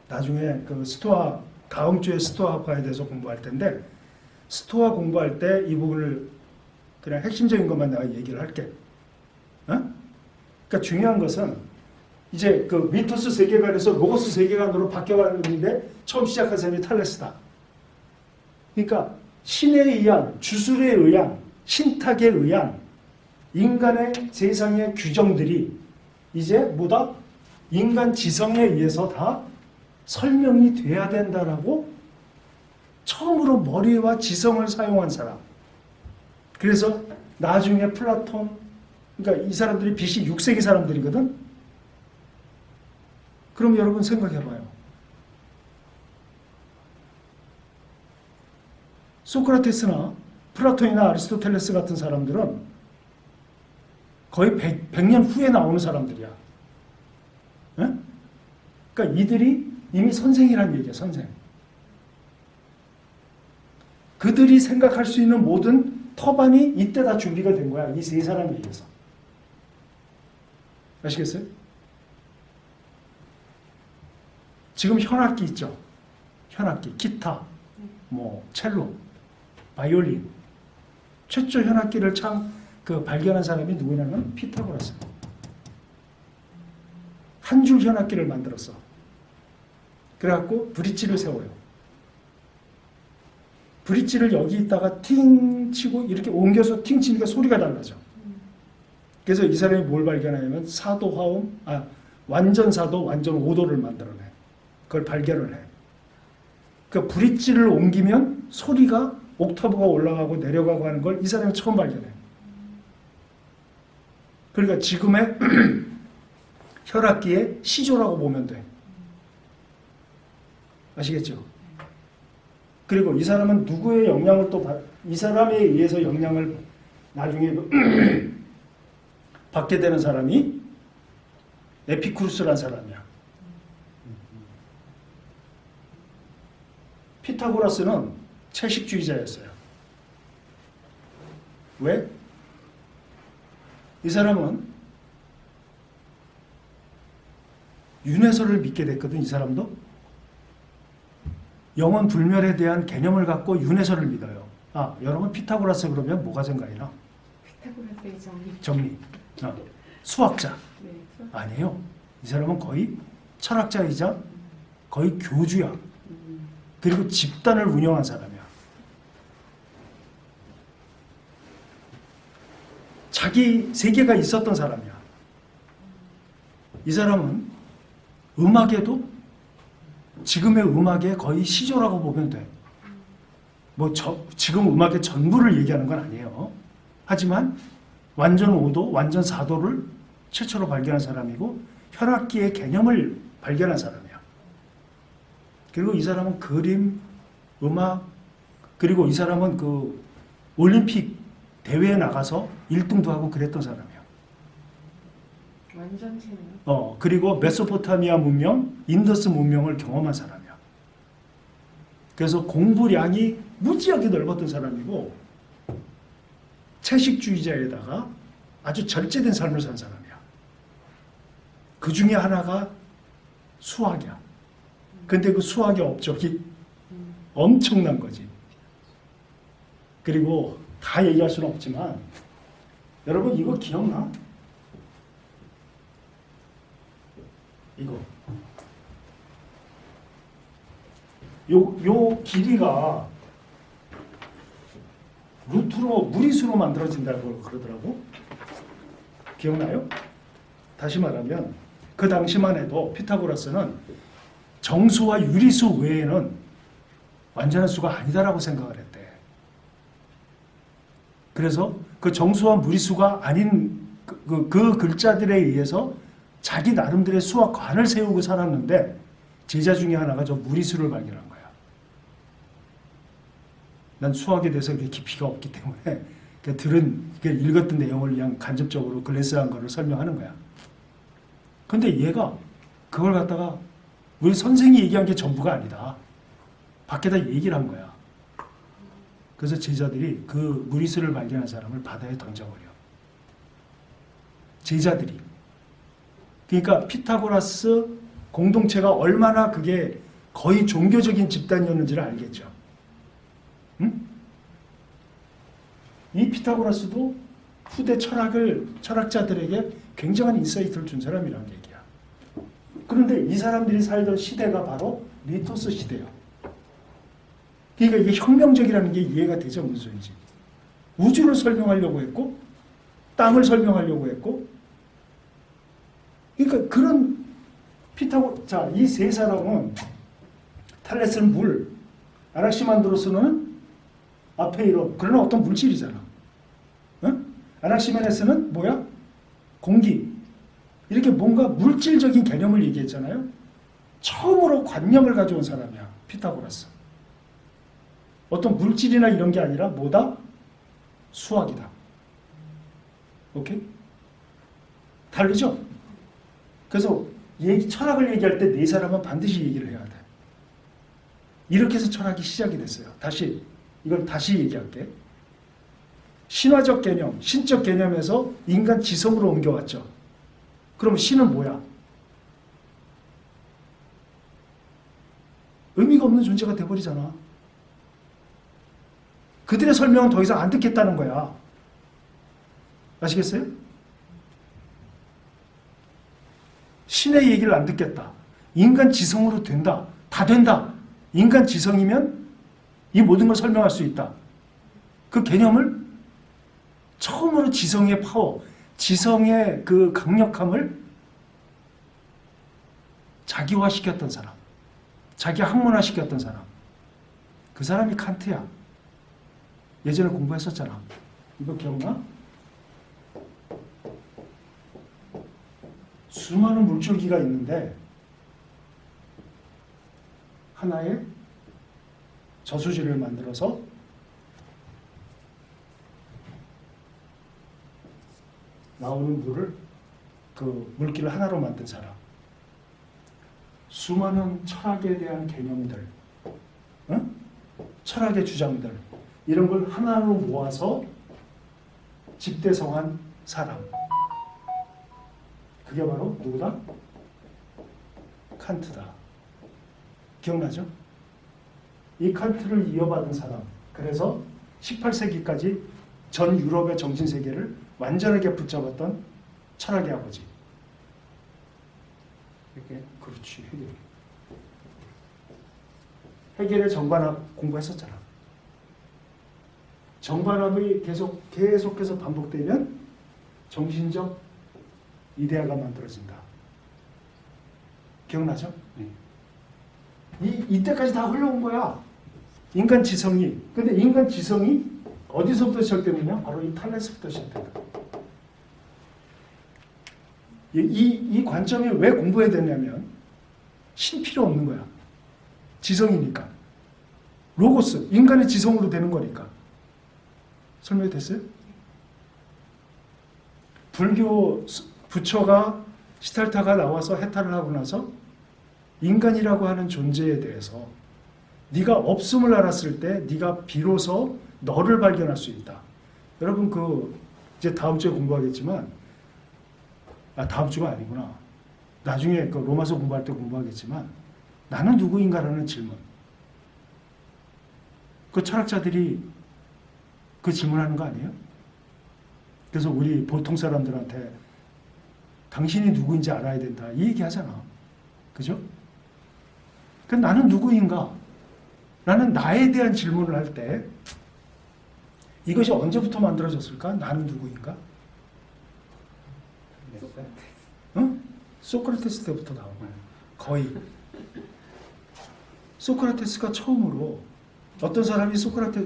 나중에 그 스토아, 다음 주에 스토아파에 대해서 공부할 텐데 스토아 공부할 때 이 부분을 그냥 핵심적인 것만 내가 얘기를 할게. 어? 그러니까 중요한 것은 이제 그 미토스 세계관에서 로고스 세계관으로 바뀌어가는데 처음 시작한 사람이 탈레스다. 그러니까 신에 의한, 주술에 의한, 신탁에 의한 인간의 세상의 규정들이 이제 뭐다? 인간 지성에 의해서 다 설명이 돼야 된다라고 처음으로 머리와 지성을 사용한 사람. 그래서 나중에 플라톤, 그러니까 이 사람들이 BC 6세기 사람들이거든. 그럼 여러분 생각해봐요. 소크라테스나 플라톤이나 아리스토텔레스 같은 사람들은 거의 100년 후에 나오는 사람들이야. 에? 그러니까 이들이 이미 선생이란 얘기야, 선생. 그들이 생각할 수 있는 모든 터반이 이때 다 준비가 된 거야. 이 세 사람에 의해서. 아시겠어요? 지금 현악기 있죠? 현악기, 기타, 뭐 첼로, 바이올린. 최초 현악기를 발견한 사람이 누구냐면 피타고라스. 한 줄 현악기를 만들었어. 그래갖고 브릿지를 세워요. 브릿지를 여기 있다가 팅 치고 이렇게 옮겨서 팅 치니까 소리가 달라져. 그래서 이 사람이 뭘 발견하냐면 사도 화음, 완전 사도, 완전 오도를 만들어내. 그걸 발견을 해. 그 브릿지를 옮기면 소리가 옥타브가 올라가고 내려가고 하는 걸 이 사람이 처음 발견해요. 그러니까 지금의 혈압기의 시조라고 보면 돼. 아시겠죠? 그리고 이 사람은 누구의 영향을 이 사람에 의해서 영향을 나중에 받게 되는 사람이 에피쿠루스라는 사람이야. 피타고라스는 채식주의자였어요. 왜? 이 사람은 윤회설을 믿게 됐거든. 이 사람도 영원 불멸에 대한 개념을 갖고 윤회설을 믿어요. 아, 여러분 피타고라스 그러면 뭐가 생각이 나? 피타고라스의 정리. 정리. 수학자. 네, 아니에요. 이 사람은 거의 철학자이자 거의 교주야. 그리고 집단을 운영한 사람이야. 자기 세계가 있었던 사람이야. 이 사람은 음악에도 지금의 음악의 거의 시조라고 보면 돼. 지금 음악의 전부를 얘기하는 건 아니에요. 하지만 완전 5도, 완전 4도를 최초로 발견한 사람이고 혈압기의 개념을 발견한 사람이야. 그리고 이 사람은 그림, 음악, 그리고 이 사람은 그 올림픽 대회에 나가서 1등도 하고 그랬던 사람이야. 완전체네요. 그리고 메소포타미아 문명, 인더스 문명을 경험한 사람이야. 그래서 공부량이 무지하게 넓었던 사람이고 채식주의자에다가 아주 절제된 삶을 산 사람이야. 그 중에 하나가 수학이야. 근데 그 수학의 업적이 엄청난 거지. 그리고 다 얘기할 수는 없지만 여러분 이거 기억나? 이거 요 길이가 루트로 무리수로 만들어진다고 그러더라고. 기억나요? 다시 말하면 그 당시만 해도 피타고라스는 정수와 유리수 외에는 완전한 수가 아니다라고 생각을 했대. 그래서 그 정수와 무리수가 아닌 그 글자들에 의해서 자기 나름대로의 수학관을 세우고 살았는데 제자 중에 하나가 저 무리수를 발견한 거야. 난 수학에 대해서 그렇게 깊이가 없기 때문에 읽었던 내용을 그냥 간접적으로 글래스한 거를 설명하는 거야. 근데 얘가 그걸 갖다가 우리 선생이 얘기한 게 전부가 아니다. 밖에다 얘기를 한 거야. 그래서 제자들이 그 무리수를 발견한 사람을 바다에 던져버려. 제자들이. 그러니까 피타고라스 공동체가 얼마나 그게 거의 종교적인 집단이었는지를 알겠죠. 응? 이 피타고라스도 후대 철학자들에게 굉장한 인사이트를 준 사람이라는 얘기야. 그런데 이 사람들이 살던 시대가 바로 리토스 시대야. 그러니까 이게 혁명적이라는 게 이해가 되죠, 무슨 소리인지. 우주를 설명하려고 했고, 땅을 설명하려고 했고, 그러니까 그런 이 세 사람은 탈레스는 물, 아낙시만드로스는 아페이론, 그러나 어떤 물질이잖아. 응? 아낙시메네스는 뭐야? 공기. 이렇게 뭔가 물질적인 개념을 얘기했잖아요. 처음으로 관념을 가져온 사람이야, 피타고라스. 어떤 물질이나 이런 게 아니라 뭐다? 수학이다. 오케이? 다르죠? 그래서 철학을 얘기할 때 네 사람은 반드시 얘기를 해야 돼. 이렇게 해서 철학이 시작이 됐어요. 이걸 다시 얘기할게. 신화적 개념, 신적 개념에서 인간 지성으로 옮겨왔죠. 그럼 신은 뭐야? 의미가 없는 존재가 돼버리잖아. 그들의 설명은 더 이상 안 듣겠다는 거야. 아시겠어요? 신의 얘기를 안 듣겠다. 인간 지성으로 된다. 다 된다. 인간 지성이면 이 모든 걸 설명할 수 있다. 그 개념을 처음으로 지성의 파워, 지성의 그 강력함을 자기화시켰던 사람, 자기 학문화시켰던 사람, 그 사람이 칸트야. 예전에 공부했었잖아. 이거 기억나? 수많은 물줄기가 있는데 하나의 저수지를 만들어서 나오는 물을 그 물기를 하나로 만든 사람. 수많은 철학에 대한 개념들, 응? 철학의 주장들 이런 걸 하나로 모아서 집대성한 사람. 그게 바로 누구다? 칸트다. 기억나죠? 이 칸트를 이어받은 사람. 그래서 18세기까지 전 유럽의 정신세계를 완전하게 붙잡았던 철학의 아버지. 이게 그렇지, 해겔. 해겔의 정반합 공부했었잖아. 정반합이 계속해서 반복되면 정신적 이데아가 만들어진다. 기억나죠? 네. 이때까지 다 흘러온 거야. 인간 지성이. 근데 인간 지성이 어디서부터 시작되느냐? 바로 이 탈레스부터 시작된다. 이 관점이 왜 공부해야 되냐면 신 필요 없는 거야. 지성이니까. 로고스, 인간의 지성으로 되는 거니까. 설명이 됐어요? 불교 부처가 시탈타가 나와서 해탈을 하고 나서 인간이라고 하는 존재에 대해서 네가 없음을 알았을 때 네가 비로소 너를 발견할 수 있다. 여러분 이제 다음 주에 공부하겠지만 다음 주가 아니구나. 나중에 로마서 공부할 때 공부하겠지만 나는 누구인가라는 질문. 그 철학자들이 그 질문하는 거 아니에요? 그래서 우리 보통 사람들한테 당신이 누구인지 알아야 된다. 이 얘기 하잖아. 그죠? 나는 누구인가? 나는 나에 대한 질문을 할 때 이것이 언제부터 만들어졌을까? 나는 누구인가? 응? 소크라테스 때부터 나온 거야. 거의. 소크라테스가 처음으로 어떤 사람이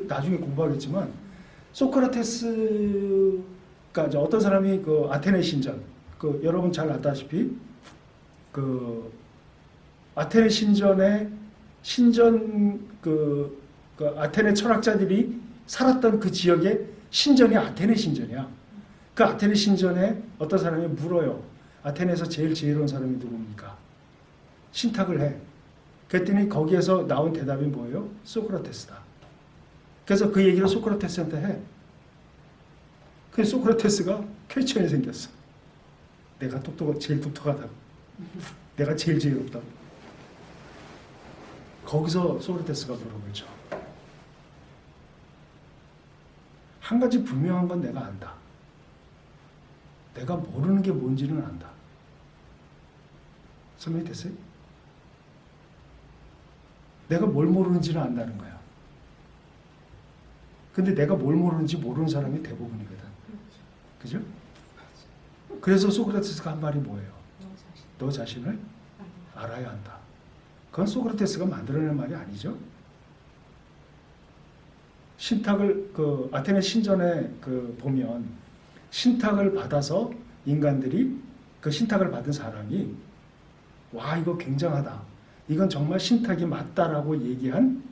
나중에 공부하겠지만 소크라테스가 어떤 사람이 아테네 신전 여러분 잘 알다시피 아테네 신전의 아테네 철학자들이 살았던 그 지역의 신전이 아테네 신전이야. 그 아테네 신전에 어떤 사람이 물어요. 아테네에서 제일 지혜로운 사람이 누굽니까? 신탁을 해. 그랬더니 거기에서 나온 대답이 뭐예요? 소크라테스다. 그래서 그 얘기를 소크라테스한테 해. 그래서 소크라테스가 쾌천이 생겼어. 내가 제일 똑똑하다고. 내가 제일 지혜롭다고. 거기서 소크라테스가 물어보죠. 한 가지 분명한 건 내가 안다. 내가 모르는 게 뭔지는 안다. 설명이 됐어요? 내가 뭘 모르는지는 안다는 거야. 근데 내가 뭘 모르는지 모르는 사람이 대부분이거든. 그죠? 그래서 소크라테스가 한 말이 뭐예요? 너 자신을 알아야 한다. 그건 소크라테스가 만들어낸 말이 아니죠. 신탁을 아테네 신전에 보면 신탁을 받아서 인간들이 그 신탁을 받은 사람이 와 이거 굉장하다. 이건 정말 신탁이 맞다라고 얘기한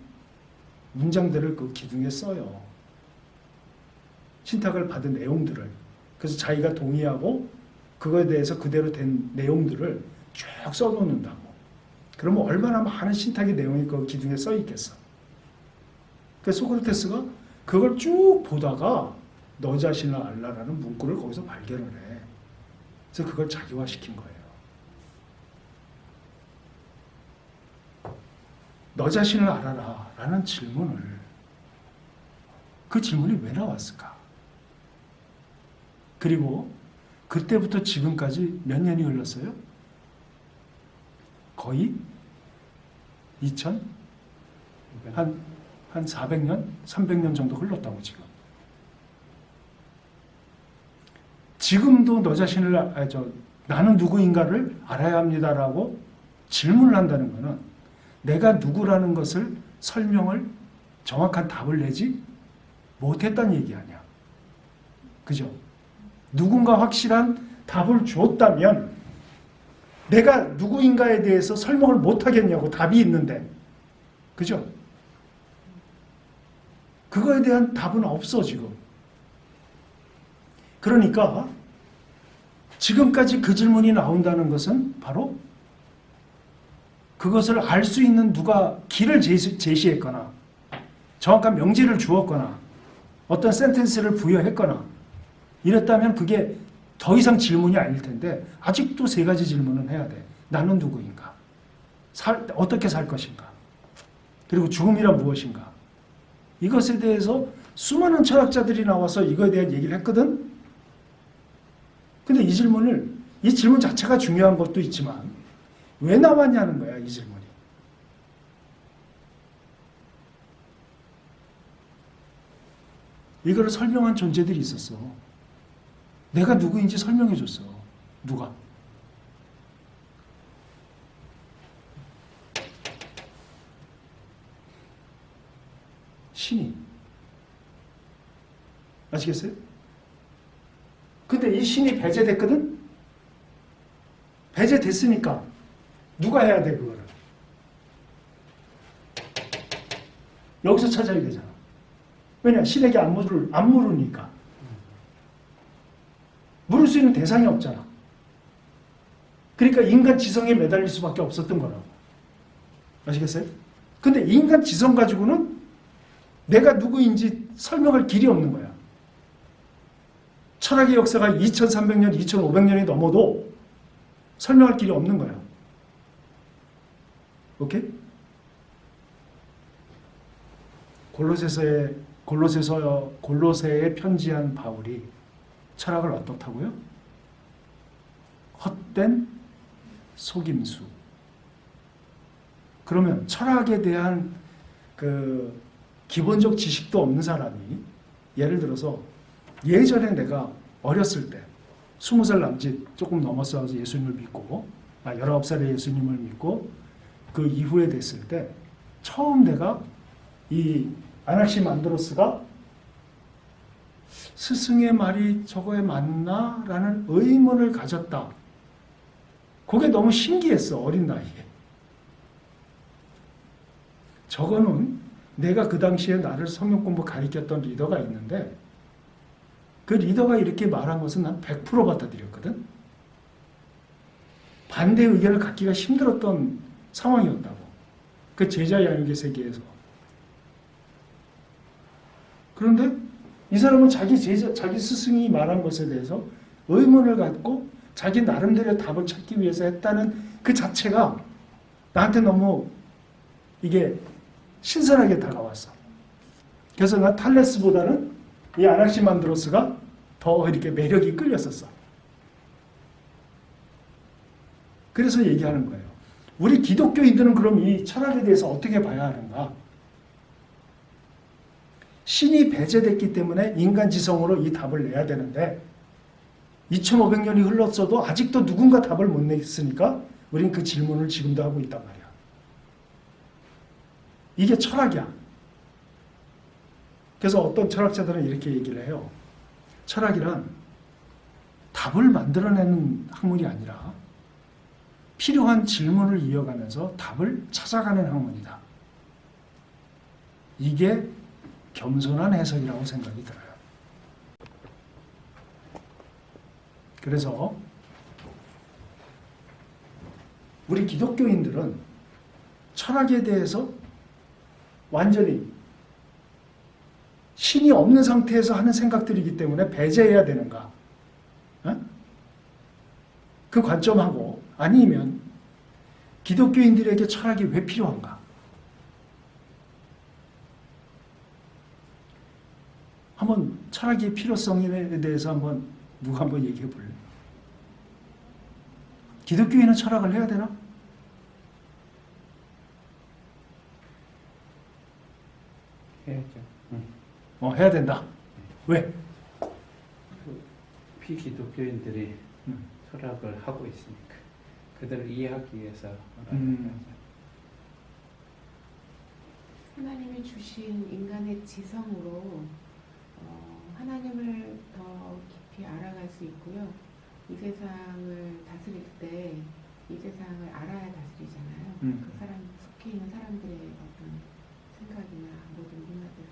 문장들을 그 기둥에 써요. 신탁을 받은 내용들을. 그래서 자기가 동의하고 그거에 대해서 그대로 된 내용들을 쭉 써놓는다고. 그러면 얼마나 많은 신탁의 내용이 그 기둥에 써 있겠어. 그래서 소크라테스가 그걸 쭉 보다가 너 자신을 알라라는 문구를 거기서 발견을 해. 그래서 그걸 자기화시킨 거예요. 너 자신을 알아라 라는 질문을 그 질문이 왜 나왔을까? 그리고 그때부터 지금까지 몇 년이 흘렀어요? 거의 2000? 한 400년? 300년 정도 흘렀다고 지금. 지금도 너 자신을 나는 누구인가를 알아야 합니다라고 질문을 한다는 것은 내가 누구라는 것을 설명을 정확한 답을 내지 못했다는 얘기 아니야. 그죠? 누군가 확실한 답을 줬다면 내가 누구인가에 대해서 설명을 못하겠냐고, 답이 있는데. 그죠? 그거에 대한 답은 없어 지금. 그러니까 지금까지 그 질문이 나온다는 것은 바로 그것을 알 수 있는 누가 길을 제시했거나 정확한 명제를 주었거나 어떤 센텐스를 부여했거나 이랬다면 그게 더 이상 질문이 아닐 텐데 아직도 세 가지 질문은 해야 돼. 나는 누구인가? 어떻게 살 것인가? 그리고 죽음이란 무엇인가? 이것에 대해서 수많은 철학자들이 나와서 이거에 대한 얘기를 했거든. 근데 이 질문 자체가 중요한 것도 있지만 왜 나왔냐는 거야, 이 질문이. 이거를 설명한 존재들이 있었어. 내가 누구인지 설명해 줬어. 누가? 신이. 아시겠어요? 근데 이 신이 배제됐거든? 배제됐으니까 누가 해야 돼, 그거를? 여기서 찾아야 되잖아. 왜냐? 신에게 안 물으니까. 물을 수 있는 대상이 없잖아. 그러니까 인간 지성에 매달릴 수밖에 없었던 거라고. 아시겠어요? 근데 인간 지성 가지고는 내가 누구인지 설명할 길이 없는 거야. 철학의 역사가 2300년, 2500년이 넘어도 설명할 길이 없는 거야. 오케이? 골로새에 편지한 바울이 철학을 어떻다고요? 헛된 속임수. 그러면 철학에 대한 그 기본적 지식도 없는 사람이, 예를 들어서 예전에 내가 어렸을 때 20살 남짓 조금 넘었어 예수님을 믿고 19살에 예수님을 믿고 그 이후에 됐을 때 처음 내가 이 아낙시만드로스가 스승의 말이 저거에 맞나? 라는 의문을 가졌다. 그게 너무 신기했어, 어린 나이에. 저거는 내가 그 당시에 나를 성경 공부 가르쳤던 리더가 있는데 그 리더가 이렇게 말한 것은 난 100% 받아들였거든. 반대 의견을 갖기가 힘들었던 상황이었다고. 그 제자 양육의 세계에서. 그런데 이 사람은 자기 스승이 말한 것에 대해서 의문을 갖고 자기 나름대로 답을 찾기 위해서 했다는 그 자체가 나한테 너무 이게 신선하게 다가왔어. 그래서 난 탈레스보다는 이 아낙시만드로스가 더 이렇게 매력이 끌렸었어. 그래서 얘기하는 거예요. 우리 기독교인들은 그럼 이 철학에 대해서 어떻게 봐야 하는가? 신이 배제됐기 때문에 인간 지성으로 이 답을 내야 되는데 2500년이 흘렀어도 아직도 누군가 답을 못 냈으니까 우린 그 질문을 지금도 하고 있단 말이야. 이게 철학이야. 그래서 어떤 철학자들은 이렇게 얘기를 해요. 철학이란 답을 만들어내는 학문이 아니라 필요한 질문을 이어가면서 답을 찾아가는 학문이다. 이게 겸손한 해석이라고 생각이 들어요. 그래서 우리 기독교인들은 철학에 대해서 완전히 신이 없는 상태에서 하는 생각들이기 때문에 배제해야 되는가? 그 관점하고 아니면 기독교인들에게 철학이 왜 필요한가? 한번 철학의 필요성에 대해서 누가 한번 얘기해 볼래? 기독교인은 철학을 해야 되나? 해야죠. 해야 된다. 왜? 피기독교인들이 철학을 하고 있으니까 그들을 이해하기 위해서 하나님이 주신 인간의 지성으로 하나님을 더 깊이 알아갈 수 있고요. 이 세상을 다스릴 때 이 세상을 알아야 다스리잖아요. 그 사람 속해 있는 사람들의 어떤 생각이나 모든 문화들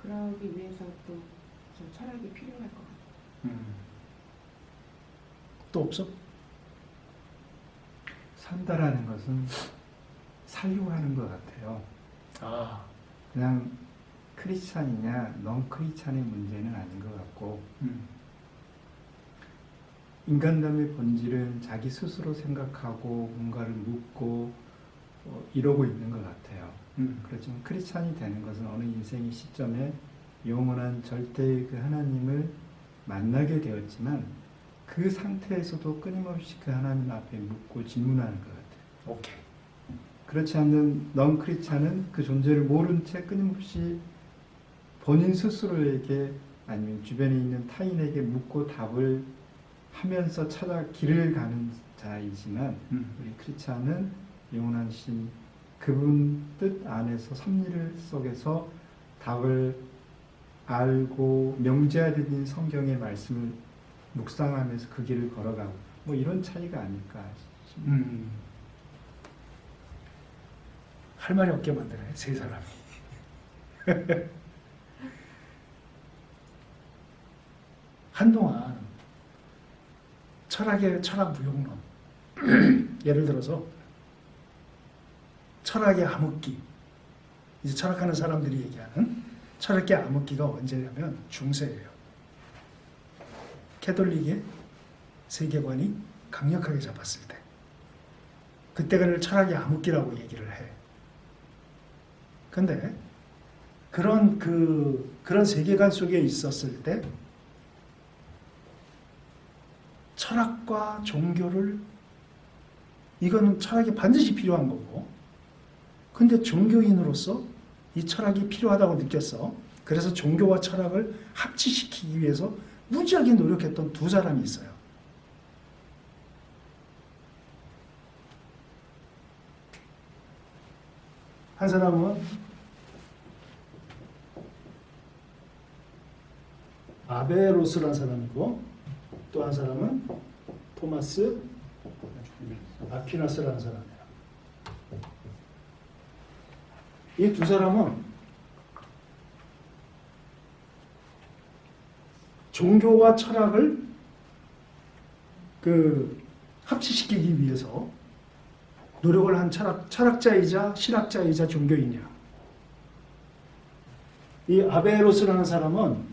그러기 위해서 또 좀 철학이 필요할 것 같아요. 또 없어? 산다라는 것은 살려고 하는 것 같아요. 아, 그냥 크리스찬이냐 넌 크리스찬의 문제는 아닌 것 같고 인간됨의 본질은 자기 스스로 생각하고 뭔가를 묻고 이러고 있는 것 같아요. 그렇지만 크리스찬이 되는 것은 어느 인생의 시점에 영원한 절대의 그 하나님을 만나게 되었지만 그 상태에서도 끊임없이 그 하나님 앞에 묻고 질문하는 것 같아요. 오케이. 그렇지 않는 넌 크리스찬은 그 존재를 모른 채 끊임없이 본인 스스로에게 아니면 주변에 있는 타인에게 묻고 답을 하면서 찾아 길을 가는 자이지만 우리 크리스찬은 영원한 신 그분 뜻 안에서 섭리 속에서 답을 알고 명제화된 성경의 말씀을 묵상하면서 그 길을 걸어가고 뭐 이런 차이가 아닐까 싶습니다. 할 말이 없게 만드네, 세 사람이. 한동안 철학 무용론 예를 들어서 철학의 암흑기 이제 철학하는 사람들이 얘기하는 철학의 암흑기가 언제냐면 중세예요. 캐톨릭의 세계관이 강력하게 잡았을 때 그때를 철학의 암흑기라고 얘기를 해. 근데 그런 세계관 속에 있었을 때 철학과 종교를 이거는 철학이 반드시 필요한 거고 근데 종교인으로서 이 철학이 필요하다고 느꼈어. 그래서 종교와 철학을 합치시키기 위해서 무지하게 노력했던 두 사람이 있어요. 한 사람은 아베로스라는 사람이고 또 한 사람은 토마스 아퀴나스라는 사람이에요. 이 두 사람은 종교와 철학을 합치시키기 위해서 노력을 한 철학자이자 신학자이자 종교인이야. 이 아베로스라는 사람은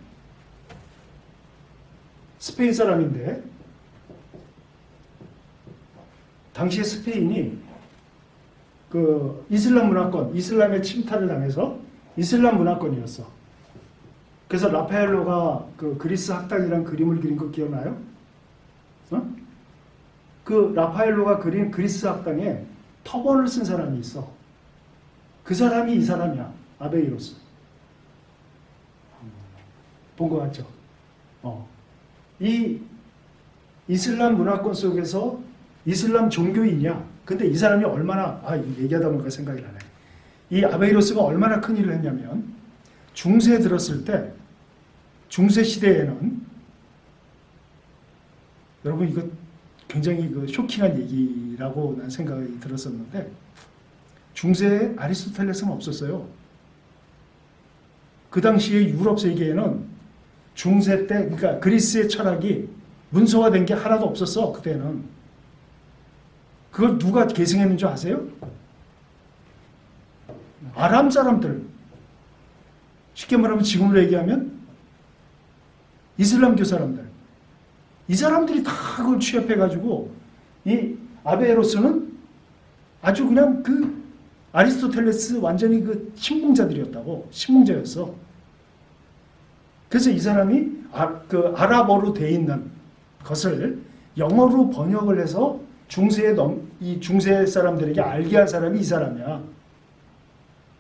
스페인 사람인데 당시에 스페인이 이슬람 문화권, 이슬람의 침탈을 당해서 이슬람 문화권이었어. 그래서 라파엘로가 그리스 학당이라는 그림을 그린 거 기억나요? 그 라파엘로가 그린 그리스 학당에 터번을 쓴 사람이 있어. 그 사람이 이 사람이야. 아베이로스. 본 것 같죠? 이 이슬람 문화권 속에서 이슬람 종교인이야. 근데 이 사람이 얼마나 얘기하다 보니까 생각이 나네. 이 아베이로스가 얼마나 큰 일을 했냐면 중세에 들었을 때 중세 시대에는 여러분 이거 굉장히 쇼킹한 얘기라고 난 생각이 들었었는데 중세에 아리스토텔레스는 없었어요. 그 당시에 유럽 세계에는 중세 때 그러니까 그리스의 철학이 문서화된 게 하나도 없었어. 그때는. 그걸 누가 계승했는 줄 아세요? 아람 사람들. 쉽게 말하면 지금으로 얘기하면 이슬람교 사람들. 이 사람들이 다 그걸 취합해가지고 이 아베로스는 아주 그냥 아리스토텔레스 완전히 신봉자들이었다고. 신봉자였어. 그래서 이 사람이 아랍어로 돼 있는 것을 영어로 번역을 해서 이 중세 사람들에게 알게 한 사람이 이 사람이야.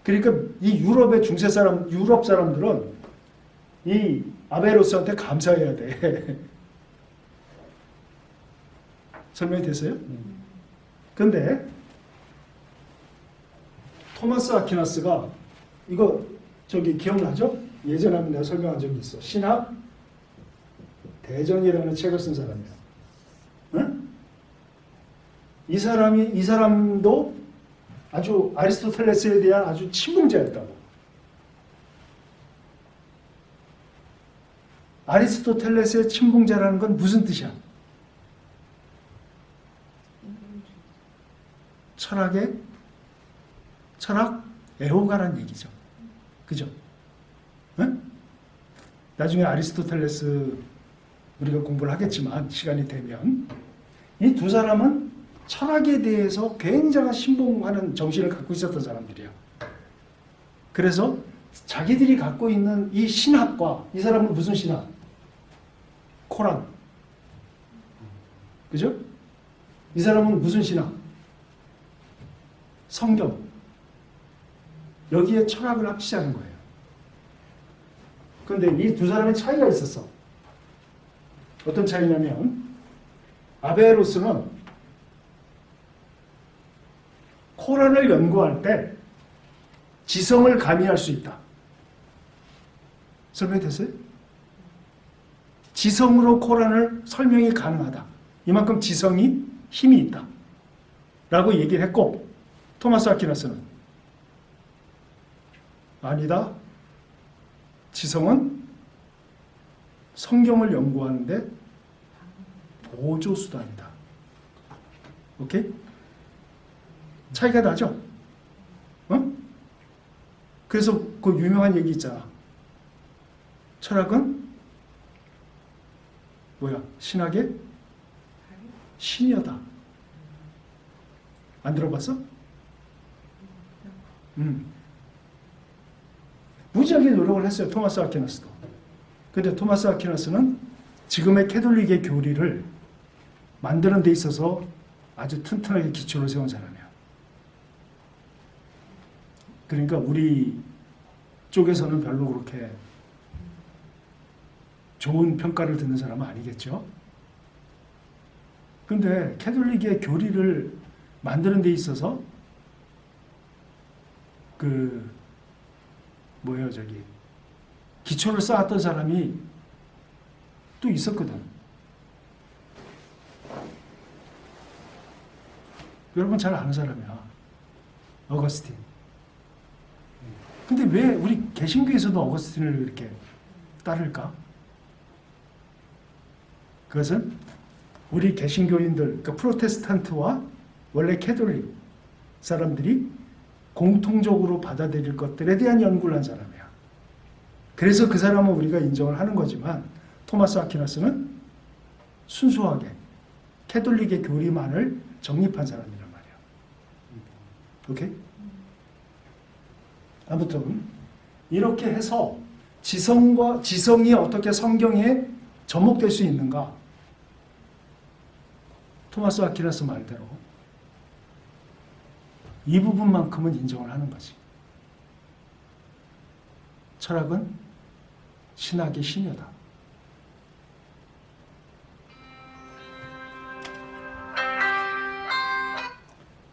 그러니까 이 유럽 사람들은 이 아베로스한테 감사해야 돼. 설명이 됐어요? 근데 토마스 아퀴나스가 이거 기억나죠? 예전에 한번 내가 설명한 적이 있어. 신학 대전이라는 책을 쓴 사람이야. 응? 이 사람도 아주 아리스토텔레스에 대한 아주 친문자였다고. 아리스토텔레스의 친문자라는 건 무슨 뜻이야? 철학 애호가란 얘기죠. 그죠? 응? 나중에 아리스토텔레스 우리가 공부를 하겠지만 시간이 되면 이 두 사람은 철학에 대해서 굉장한 신봉하는 정신을 갖고 있었던 사람들이야. 그래서 자기들이 갖고 있는 이 신학과 이 사람은 무슨 신학? 코란. 그죠? 이 사람은 무슨 신학? 성경. 여기에 철학을 합치자는 거예요. 그런데 이 두 사람의 차이가 있었어. 어떤 차이냐면 아베로스는 코란을 연구할 때 지성을 가미할 수 있다. 설명이 됐어요? 지성으로 코란을 설명이 가능하다. 이만큼 지성이 힘이 있다. 라고 얘기를 했고, 토마스 아퀴나스는 아니다. 지성은 성경을 연구하는데 보조수단이다. 오케이? 차이가 나죠? 어? 그래서 그 유명한 얘기 있잖아. 철학은 뭐야? 신학의 신여다. 안 들어봤어? 무지하게 노력을 했어요. 토마스 아퀴나스도. 근데 토마스 아퀴나스는 지금의 캐톨릭의 교리를 만드는 데 있어서 아주 튼튼하게 기초를 세운 사람이야. 그러니까 우리 쪽에서는 별로 그렇게 좋은 평가를 듣는 사람은 아니겠죠. 근데 캐톨릭의 교리를 만드는 데 있어서 기초를 쌓았던 사람이 또 있었거든. 여러분 잘 아는 사람이야. 어거스틴. 근데 왜 우리 개신교에서도 어거스틴을 이렇게 따를까? 그것은 우리 개신교인들, 그러니까 프로테스탄트와 원래 캐톨릭 사람들이 공통적으로 받아들일 것들에 대한 연구를 한 사람이야. 그래서 그 사람은 우리가 인정을 하는 거지만 토마스 아퀴나스는 순수하게 캐톨릭의 교리만을 정립한 사람이란 말이야. 오케이? 아무튼 이렇게 해서 지성이 어떻게 성경에 접목될 수 있는가? 토마스 아퀴나스 말대로 이 부분만큼은 인정을 하는 거지. 철학은 신학의 신여다.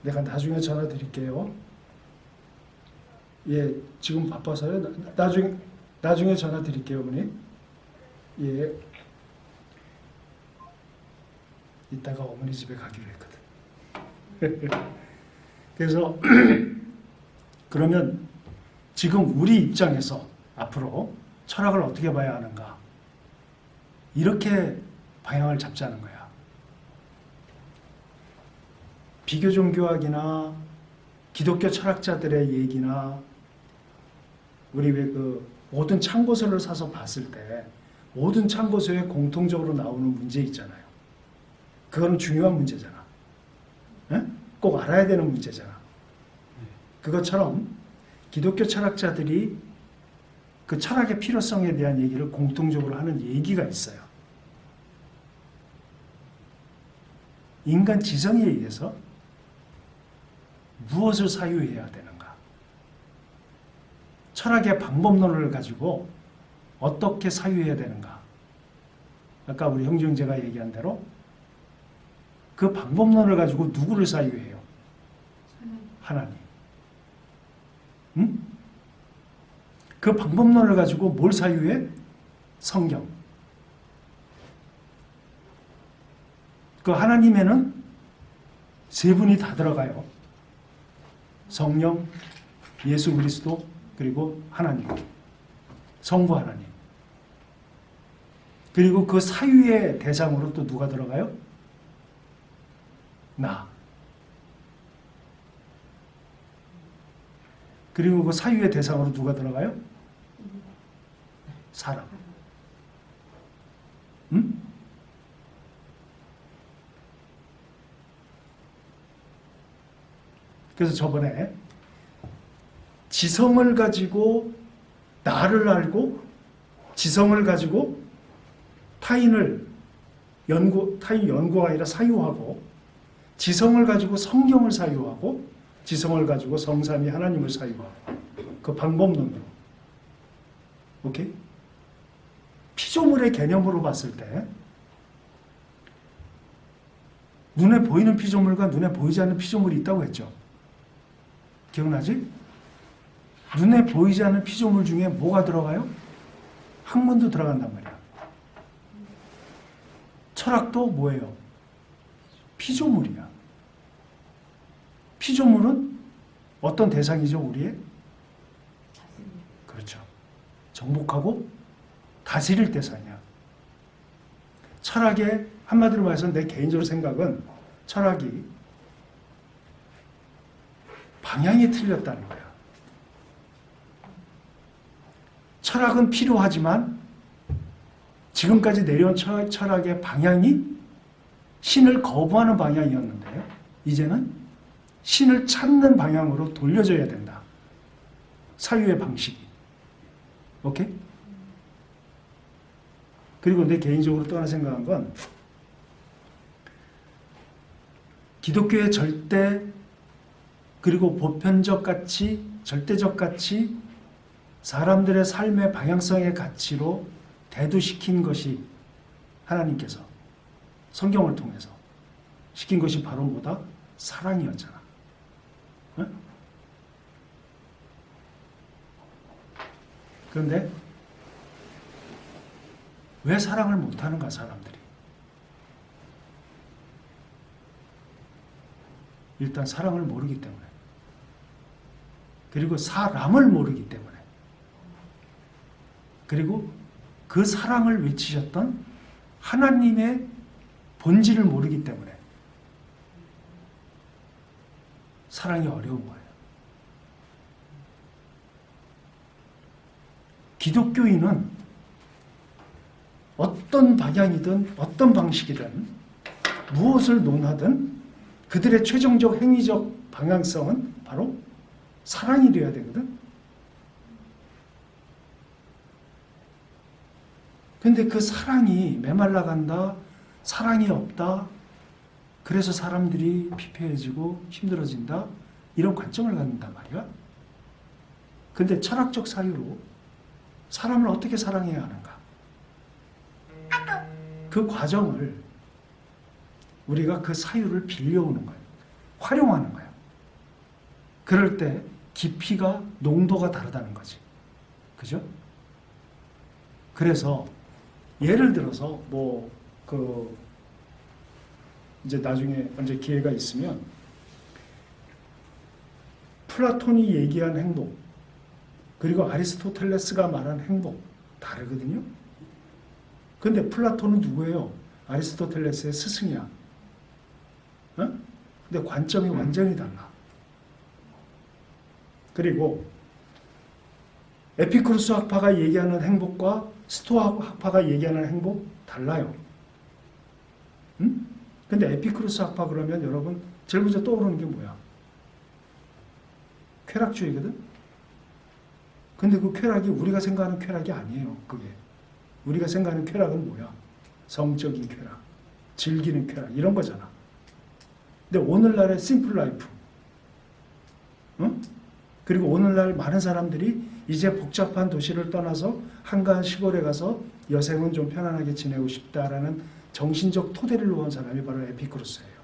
내가 나중에 전화 드릴게요. 예, 지금 바빠서요. 나중에 전화 드릴게요, 어머니. 예. 이따가 어머니 집에 가기로 했거든. 그래서 그러면 지금 우리 입장에서 앞으로 철학을 어떻게 봐야 하는가? 이렇게 방향을 잡자는 거야. 비교 종교학이나 기독교 철학자들의 얘기나 우리 왜 모든 참고서를 사서 봤을 때 모든 참고서에 공통적으로 나오는 문제 있잖아요. 그건 중요한 문제잖아. 에? 꼭 알아야 되는 문제잖아. 그것처럼 기독교 철학자들이 그 철학의 필요성에 대한 얘기를 공통적으로 하는 얘기가 있어요. 인간 지성에 의해서 무엇을 사유해야 되는가? 철학의 방법론을 가지고 어떻게 사유해야 되는가? 아까 우리 형제가 얘기한 대로 그 방법론을 가지고 누구를 사유해요? 하나님. 응? 그 방법론을 가지고 뭘 사유해? 성경. 그 하나님에는 세 분이 다 들어가요. 성령, 예수 그리스도, 그리고 하나님. 성부 하나님. 그리고 그 사유의 대상으로 또 누가 들어가요? 나. 그리고 그 사유의 대상으로 누가 들어가요? 사람. 응? 그래서 저번에 지성을 가지고 나를 알고 지성을 가지고 타인 연구가 아니라 사유하고 지성을 가지고 성경을 사유하고 지성을 가지고 성삼위 하나님을 사유하고 그 방법론으로 오케이? 피조물의 개념으로 봤을 때 눈에 보이는 피조물과 눈에 보이지 않는 피조물이 있다고 했죠. 기억나지? 눈에 보이지 않는 피조물 중에 뭐가 들어가요? 학문도 들어간단 말이야. 철학도 뭐예요? 피조물이야. 피조물은 어떤 대상이죠, 우리의? 그렇죠. 정복하고 다스릴 대상이야. 철학의 한마디로 말해서 내 개인적으로 생각은 철학이 방향이 틀렸다는 거야. 철학은 필요하지만 지금까지 내려온 철학의 방향이 신을 거부하는 방향이었는데요. 이제는 신을 찾는 방향으로 돌려줘야 된다. 사유의 방식이. 오케이? 그리고 내 개인적으로 또 하나 생각한 건 기독교의 절대 그리고 보편적 가치, 절대적 가치, 사람들의 삶의 방향성의 가치로 대두시킨 것이 하나님께서 성경을 통해서 시킨 것이 바로 뭐다? 사랑이었잖아. 응? 그런데 왜 사랑을 못하는가 사람들이? 일단 사랑을 모르기 때문에 그리고 사람을 모르기 때문에 그리고 그 사랑을 외치셨던 하나님의 본질을 모르기 때문에 사랑이 어려운 거예요. 기독교인은 어떤 방향이든 어떤 방식이든 무엇을 논하든 그들의 최종적 행위적 방향성은 바로 사랑이 되어야 되거든. 근데 그 사랑이 메말라간다, 사랑이 없다, 그래서 사람들이 피폐해지고 힘들어진다, 이런 관점을 갖는단 말이야. 근데 철학적 사유로 사람을 어떻게 사랑해야 하는가? 그 과정을 우리가 그 사유를 빌려오는 거예요. 활용하는 거예요. 그럴 때 깊이가, 농도가 다르다는 거지. 그죠? 그래서 예를 들어서 이제 나중에 언제 기회가 있으면 플라톤이 얘기한 행복 그리고 아리스토텔레스가 말한 행복 다르거든요. 근데 플라톤은 누구예요? 아리스토텔레스의 스승이야. 어? 근데 관점이 완전히 달라. 그리고 에피쿠로스 학파가 얘기하는 행복과 스토아 학파가 얘기하는 행복 달라요. 응? 근데 에피쿠로스 학파 그러면 여러분 제일 먼저 떠오르는 게 뭐야? 쾌락주의거든? 근데 그 쾌락이 우리가 생각하는 쾌락이 아니에요. 그게. 우리가 생각하는 쾌락은 뭐야? 성적인 쾌락, 즐기는 쾌락 이런 거잖아. 근데 오늘날의 심플 라이프, 응? 그리고 오늘날 많은 사람들이 이제 복잡한 도시를 떠나서 한가한 시골에 가서 여생은 좀 편안하게 지내고 싶다라는 정신적 토대를 놓은 사람이 바로 에피쿠로스예요.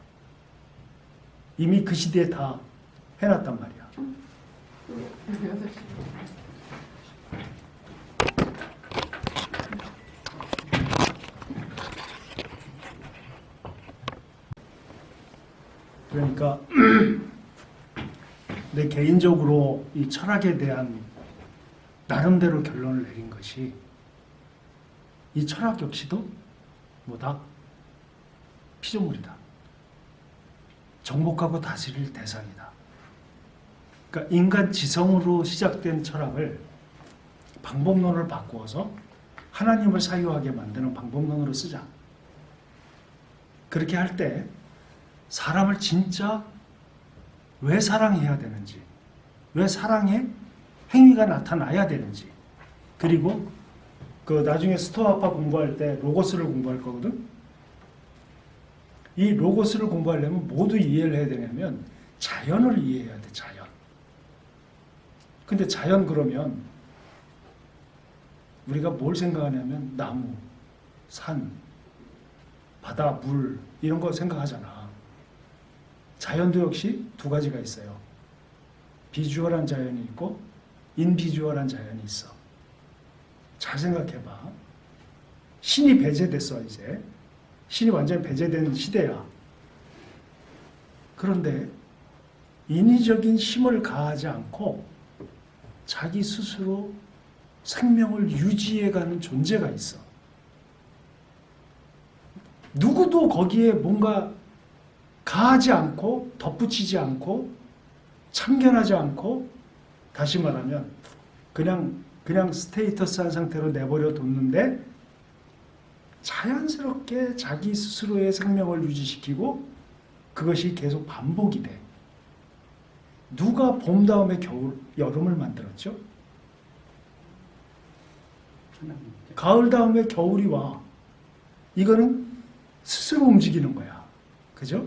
이미 그 시대에 다 해놨단 말이야. 그러니까 내 개인적으로 이 철학에 대한 나름대로 결론을 내린 것이 이 철학 역시도 뭐다? 피조물이다. 정복하고 다스릴 대상이다. 그러니까 인간 지성으로 시작된 철학을 방법론을 바꾸어서 하나님을 사유하게 만드는 방법론으로 쓰자. 그렇게 할 때 사람을 진짜 왜 사랑해야 되는지, 왜 사랑의 행위가 나타나야 되는지, 그리고 그 나중에 스토아파 공부할 때 로고스를 공부할 거거든. 이 로고스를 공부하려면 모두 이해를 해야 되냐면 자연을 이해해야 돼. 자연. 근데 자연 그러면 우리가 뭘 생각하냐면 나무, 산, 바다, 물 이런 거 생각하잖아. 자연도 역시 두 가지가 있어요. 비주얼한 자연이 있고 인비주얼한 자연이 있어. 잘 생각해봐. 신이 배제됐어 이제. 신이 완전히 배제된 시대야. 그런데 인위적인 힘을 가하지 않고 자기 스스로 생명을 유지해가는 존재가 있어. 누구도 거기에 뭔가 가하지 않고 덧붙이지 않고 참견하지 않고 다시 말하면 그냥 스테이터스한 상태로 내버려 뒀는데 자연스럽게 자기 스스로의 생명을 유지시키고 그것이 계속 반복이 돼. 누가 봄 다음에 겨울, 여름을 만들었죠? 가을 다음에 겨울이 와. 이거는 스스로 움직이는 거야. 그죠?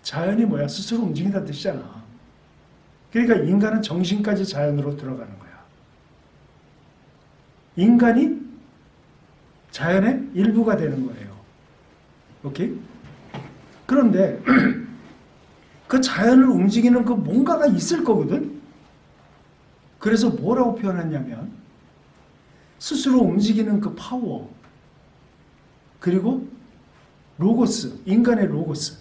자연이 뭐야? 스스로 움직인다는 뜻이잖아. 그러니까 인간은 정신까지 자연으로 들어가는 거야. 인간이 자연의 일부가 되는 거예요. 오케이? 그런데 그 자연을 움직이는 그 뭔가가 있을 거거든? 그래서 뭐라고 표현했냐면 스스로 움직이는 그 파워 그리고 로고스, 인간의 로고스.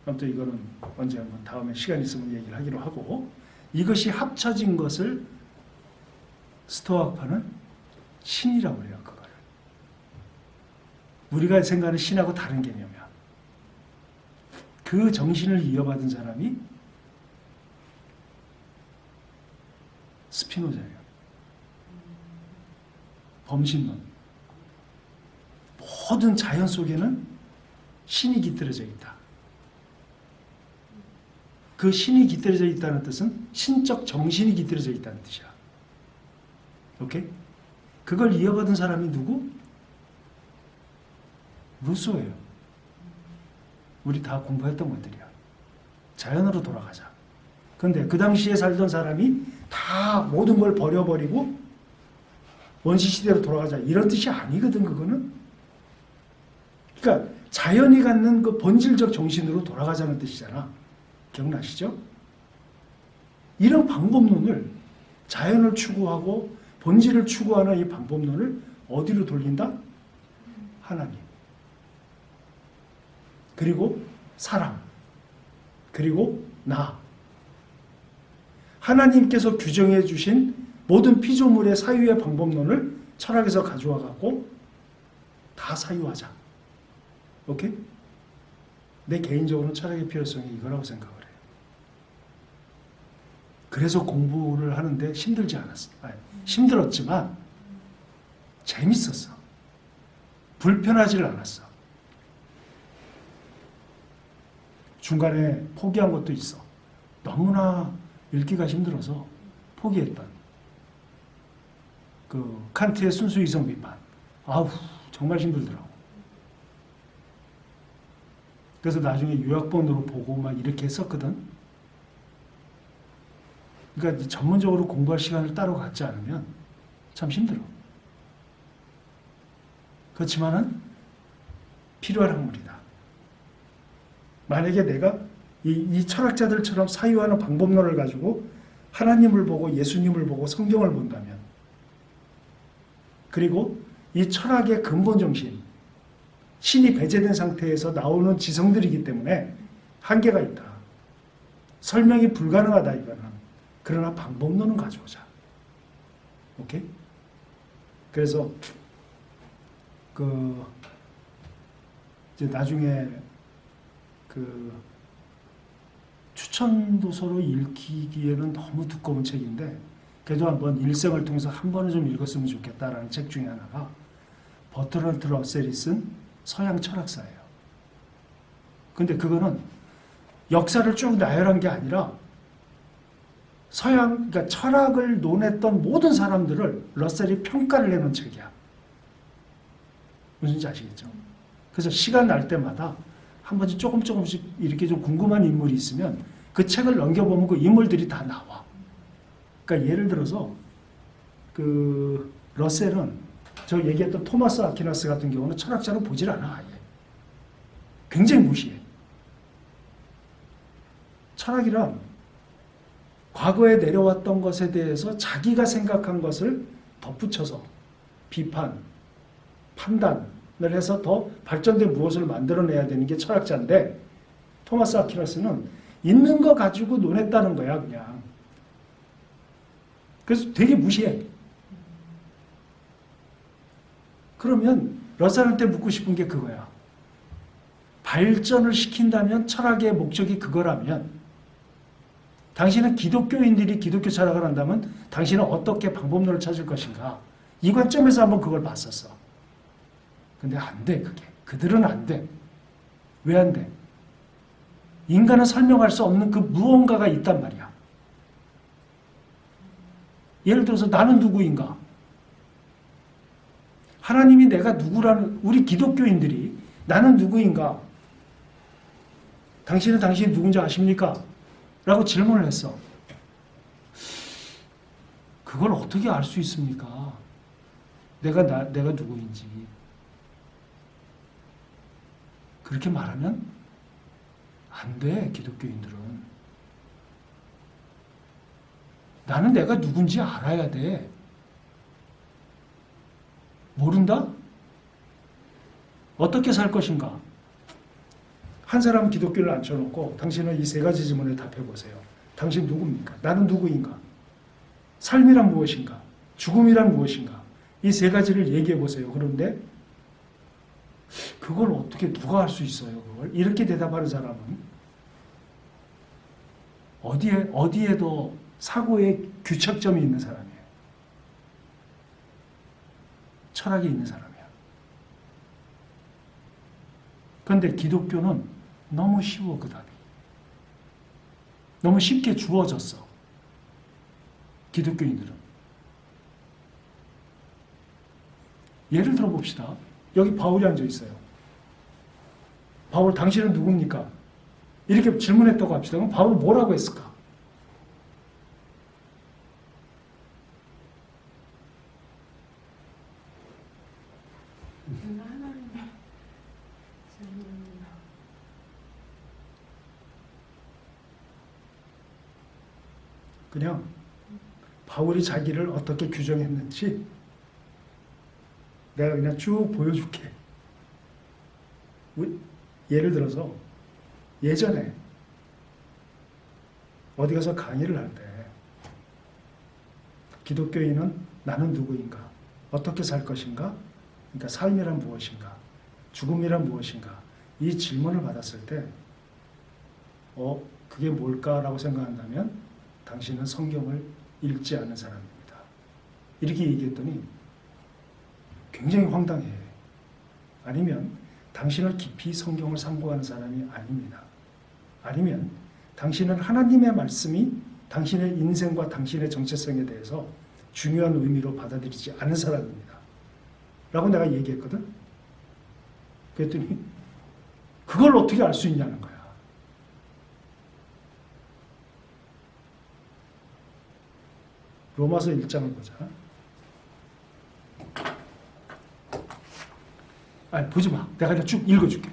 아무튼 이거는 언제 한번 다음에 시간 있으면 얘기를 하기로 하고 이것이 합쳐진 것을 스토아파는 신이라고 해요. 그거를. 우리가 생각하는 신하고 다른 개념이야. 그 정신을 이어받은 사람이 스피노자예요. 범신론. 모든 자연 속에는 신이 깃들여져 있다. 그 신이 깃들여져 있다는 뜻은 신적 정신이 깃들여져 있다는 뜻이야. 오케이? 그걸 이어받은 사람이 누구? 루소예요. 우리 다 공부했던 것들이야. 자연으로 돌아가자. 그런데 그 당시에 살던 사람이 다 모든 걸 버려버리고 원시시대로 돌아가자. 이런 뜻이 아니거든, 그거는. 그러니까 자연이 갖는 그 본질적 정신으로 돌아가자는 뜻이잖아. 기억나시죠? 이런 방법론을 자연을 추구하고 본질을 추구하는 이 방법론을 어디로 돌린다? 하나님. 그리고 사람. 그리고 나. 하나님께서 규정해 주신 모든 피조물의 사유의 방법론을 철학에서 가져와 갖고 다 사유하자. 오케이? 내 개인적으로는 철학의 필요성이 이거라고 생각을 해요. 그래서 공부를 하는데 힘들지 않았어. 힘들었지만 재밌었어. 불편하지를 않았어. 중간에 포기한 것도 있어. 너무나 읽기가 힘들어서 포기했던. 그 칸트의 순수 이성 비판. 아우 정말 힘들더라고. 그래서 나중에 요약본으로 보고 막 이렇게 했었거든. 그러니까 전문적으로 공부할 시간을 따로 갖지 않으면 참 힘들어. 그렇지만은 필요한 학문이다. 만약에 내가 이 철학자들처럼 사유하는 방법론을 가지고 하나님을 보고 예수님을 보고 성경을 본다면 그리고 이 철학의 근본 정신, 신이 배제된 상태에서 나오는 지성들이기 때문에 한계가 있다. 설명이 불가능하다 이거는. 그러나 방법론은 가져오자. 오케이? 그래서 이제 나중에 추천 도서로 읽히기에는 너무 두꺼운 책인데 그래도 한번 일생을 통해서 한 번은 좀 읽었으면 좋겠다라는 책 중에 하나가 버트런트 러셀이 쓴 서양 철학사예요. 근데 그거는 역사를 쭉 나열한 게 아니라 그러니까 철학을 논했던 모든 사람들을 러셀이 평가를 해놓은 책이야. 무슨지 아시겠죠? 그래서 시간 날 때마다 한 번씩 조금씩 이렇게 좀 궁금한 인물이 있으면 그 책을 넘겨보면 그 인물들이 다 나와. 그러니까 예를 들어서 러셀은 저 얘기했던 토마스 아퀴나스 같은 경우는 철학자로 보질 않아. 아예. 굉장히 무시해. 철학이란 과거에 내려왔던 것에 대해서 자기가 생각한 것을 덧붙여서 비판, 판단을 해서 더 발전된 무엇을 만들어내야 되는 게 철학자인데 토마스 아퀴나스는 있는 거 가지고 논했다는 거야 그냥. 그래서 되게 무시해. 그러면 러셀한테 묻고 싶은 게 그거야. 발전을 시킨다면 철학의 목적이 그거라면 당신은 기독교인들이 기독교 철학을 한다면 당신은 어떻게 방법론을 찾을 것인가. 이 관점에서 한번 그걸 봤었어. 근데 안 돼, 그게. 그들은 안 돼. 왜 안 돼? 인간은 설명할 수 없는 그 무언가가 있단 말이야. 예를 들어서 나는 누구인가? 하나님이 내가 누구라는, 우리 기독교인들이 나는 누구인가? 당신은 당신이 누군지 아십니까? 라고 질문을 했어. 그걸 어떻게 알 수 있습니까? 내가 누구인지. 그렇게 말하면 안 돼, 기독교인들은. 나는 내가 누군지 알아야 돼. 모른다? 어떻게 살 것인가? 한 사람은 기독교를 앉혀놓고 당신은 이 세 가지 질문에 답해보세요. 당신 누굽니까? 나는 누구인가? 삶이란 무엇인가? 죽음이란 무엇인가? 이 세 가지를 얘기해보세요. 그런데 그걸 어떻게 누가 할 수 있어요? 그걸 이렇게 대답하는 사람은 어디에도 사고의 규착점이 있는 사람이에요. 철학이 있는 사람이야. 그런데 기독교는 너무 쉬워, 그 답이. 너무 쉽게 주어졌어. 기독교인들은. 예를 들어 봅시다. 여기 바울이 앉아 있어요. 바울, 당신은 누굽니까? 이렇게 질문했다고 합시다. 그럼 바울 뭐라고 했을까? 그냥 바울이 자기를 어떻게 규정했는지 내가 그냥 쭉 보여줄게. 예를 들어서 예전에 어디 가서 강의를 할 때 기독교인은 나는 누구인가? 어떻게 살 것인가? 그러니까 삶이란 무엇인가? 죽음이란 무엇인가? 이 질문을 받았을 때 그게 뭘까라고 생각한다면 당신은 성경을 읽지 않은 사람입니다. 이렇게 얘기했더니 굉장히 황당해. 아니면 당신은 깊이 성경을 상고하는 사람이 아닙니다. 아니면 당신은 하나님의 말씀이 당신의 인생과 당신의 정체성에 대해서 중요한 의미로 받아들이지 않은 사람입니다. 라고 내가 얘기했거든. 그랬더니 그걸 어떻게 알 수 있냐는 거야. 로마서 1장을 보자. 아니, 보지 마. 내가 그냥 쭉 읽어줄게.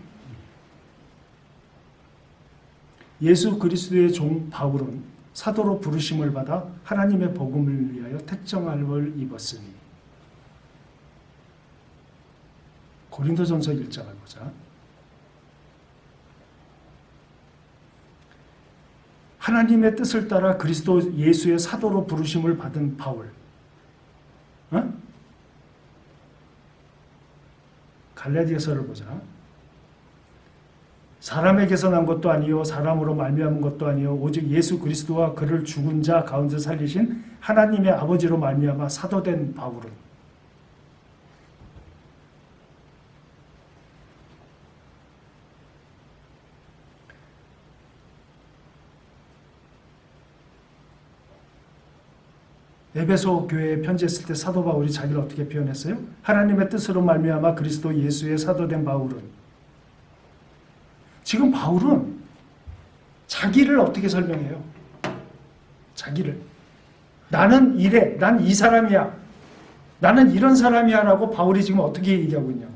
예수 그리스도의 종 바울은 사도로 부르심을 받아 하나님의 복음을 위하여 택정함을 입었으니 고린도전서 1장을 보자. 하나님의 뜻을 따라 그리스도 예수의 사도로 부르심을 받은 바울. 갈라디아서를 보자. 사람에게서 난 것도 아니요 사람으로 말미암은 것도 아니요 오직 예수 그리스도와 그를 죽은 자 가운데 살리신 하나님의 아버지로 말미암아 사도된 바울은 에베소 교회에 편지했을 때 사도 바울이 자기를 어떻게 표현했어요? 하나님의 뜻으로 말미암아 그리스도 예수의 사도된 바울은, 지금 바울은 자기를 어떻게 설명해요? 자기를. 나는 이래, 난 이 사람이야, 나는 이런 사람이야 라고 바울이 지금 어떻게 얘기하고 있냐고.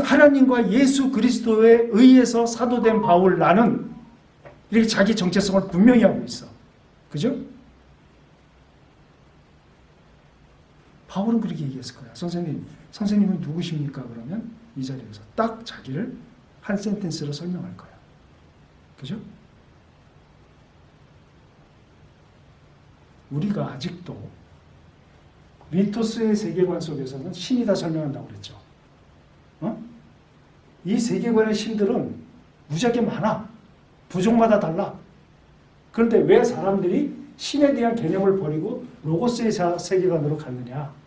하나님과 예수 그리스도에 의해서 사도된 바울 나는, 이렇게 자기 정체성을 분명히 하고 있어. 그죠? 바울은 그렇게 얘기했을 거야. 선생님은 누구십니까? 그러면 이 자리에서 딱 자기를 한 센텐스로 설명할 거야. 그죠? 우리가 아직도 미토스의 세계관 속에서는 신이 다 설명한다고 그랬죠. 이 세계관의 신들은 무지하게 많아. 부족마다 달라. 그런데 왜 사람들이 신에 대한 개념을 버리고 로고스의 세계관으로 갔느냐?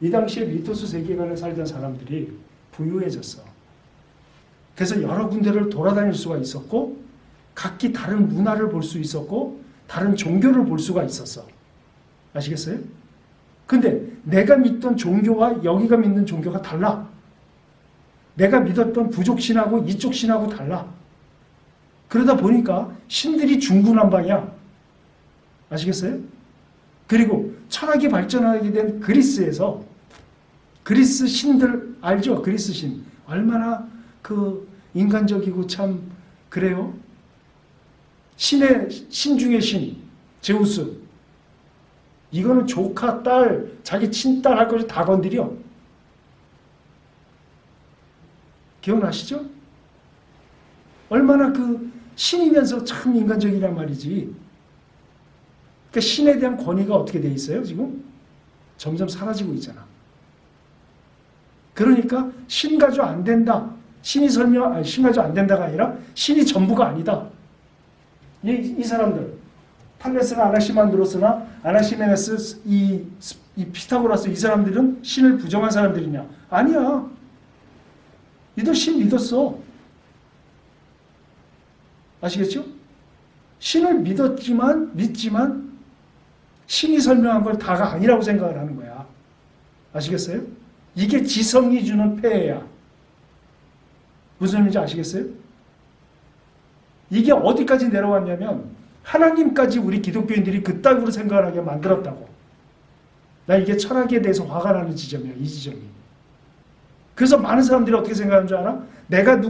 이 당시에 미토스 세계관에 살던 사람들이 부유해졌어. 그래서 여러 군데를 돌아다닐 수가 있었고 각기 다른 문화를 볼 수 있었고 다른 종교를 볼 수가 있었어. 아시겠어요? 근데 내가 믿던 종교와 여기가 믿는 종교가 달라. 내가 믿었던 부족 신하고 이쪽 신하고 달라. 그러다 보니까 신들이 중구난방이야. 아시겠어요? 그리고 철학이 발전하게 된 그리스에서 그리스 신들 알죠? 그리스 신. 얼마나 인간적이고 참 그래요? 신 중의 신, 제우스. 이거는 조카, 딸, 자기 친딸 할 것을 다 건드려. 기억나시죠? 얼마나 신이면서 참 인간적이란 말이지. 그러니까 신에 대한 권위가 어떻게 돼 있어요, 지금? 점점 사라지고 있잖아. 그러니까 신 가지고 안 된다. 신 가지고 안 된다가 아니라 신이 전부가 아니다. 이 사람들, 탈레스나 아나시만드로스나 아나시메네스, 이 피타고라스 이 사람들은 신을 부정한 사람들이냐? 아니야. 이들 신 믿었어. 아시겠죠? 신을 믿지만 신이 설명한 걸 다가 아니라고 생각을 하는 거야. 아시겠어요? 이게 지성이 주는 폐해야. 무슨 의미인지 아시겠어요? 이게 어디까지 내려왔냐면 하나님까지 우리 기독교인들이 그따위로 생각하게 만들었다고. 나 이게 철학에 대해서 화가 나는 지점이야. 이 지점이. 그래서 많은 사람들이 어떻게 생각하는 줄 알아? 내가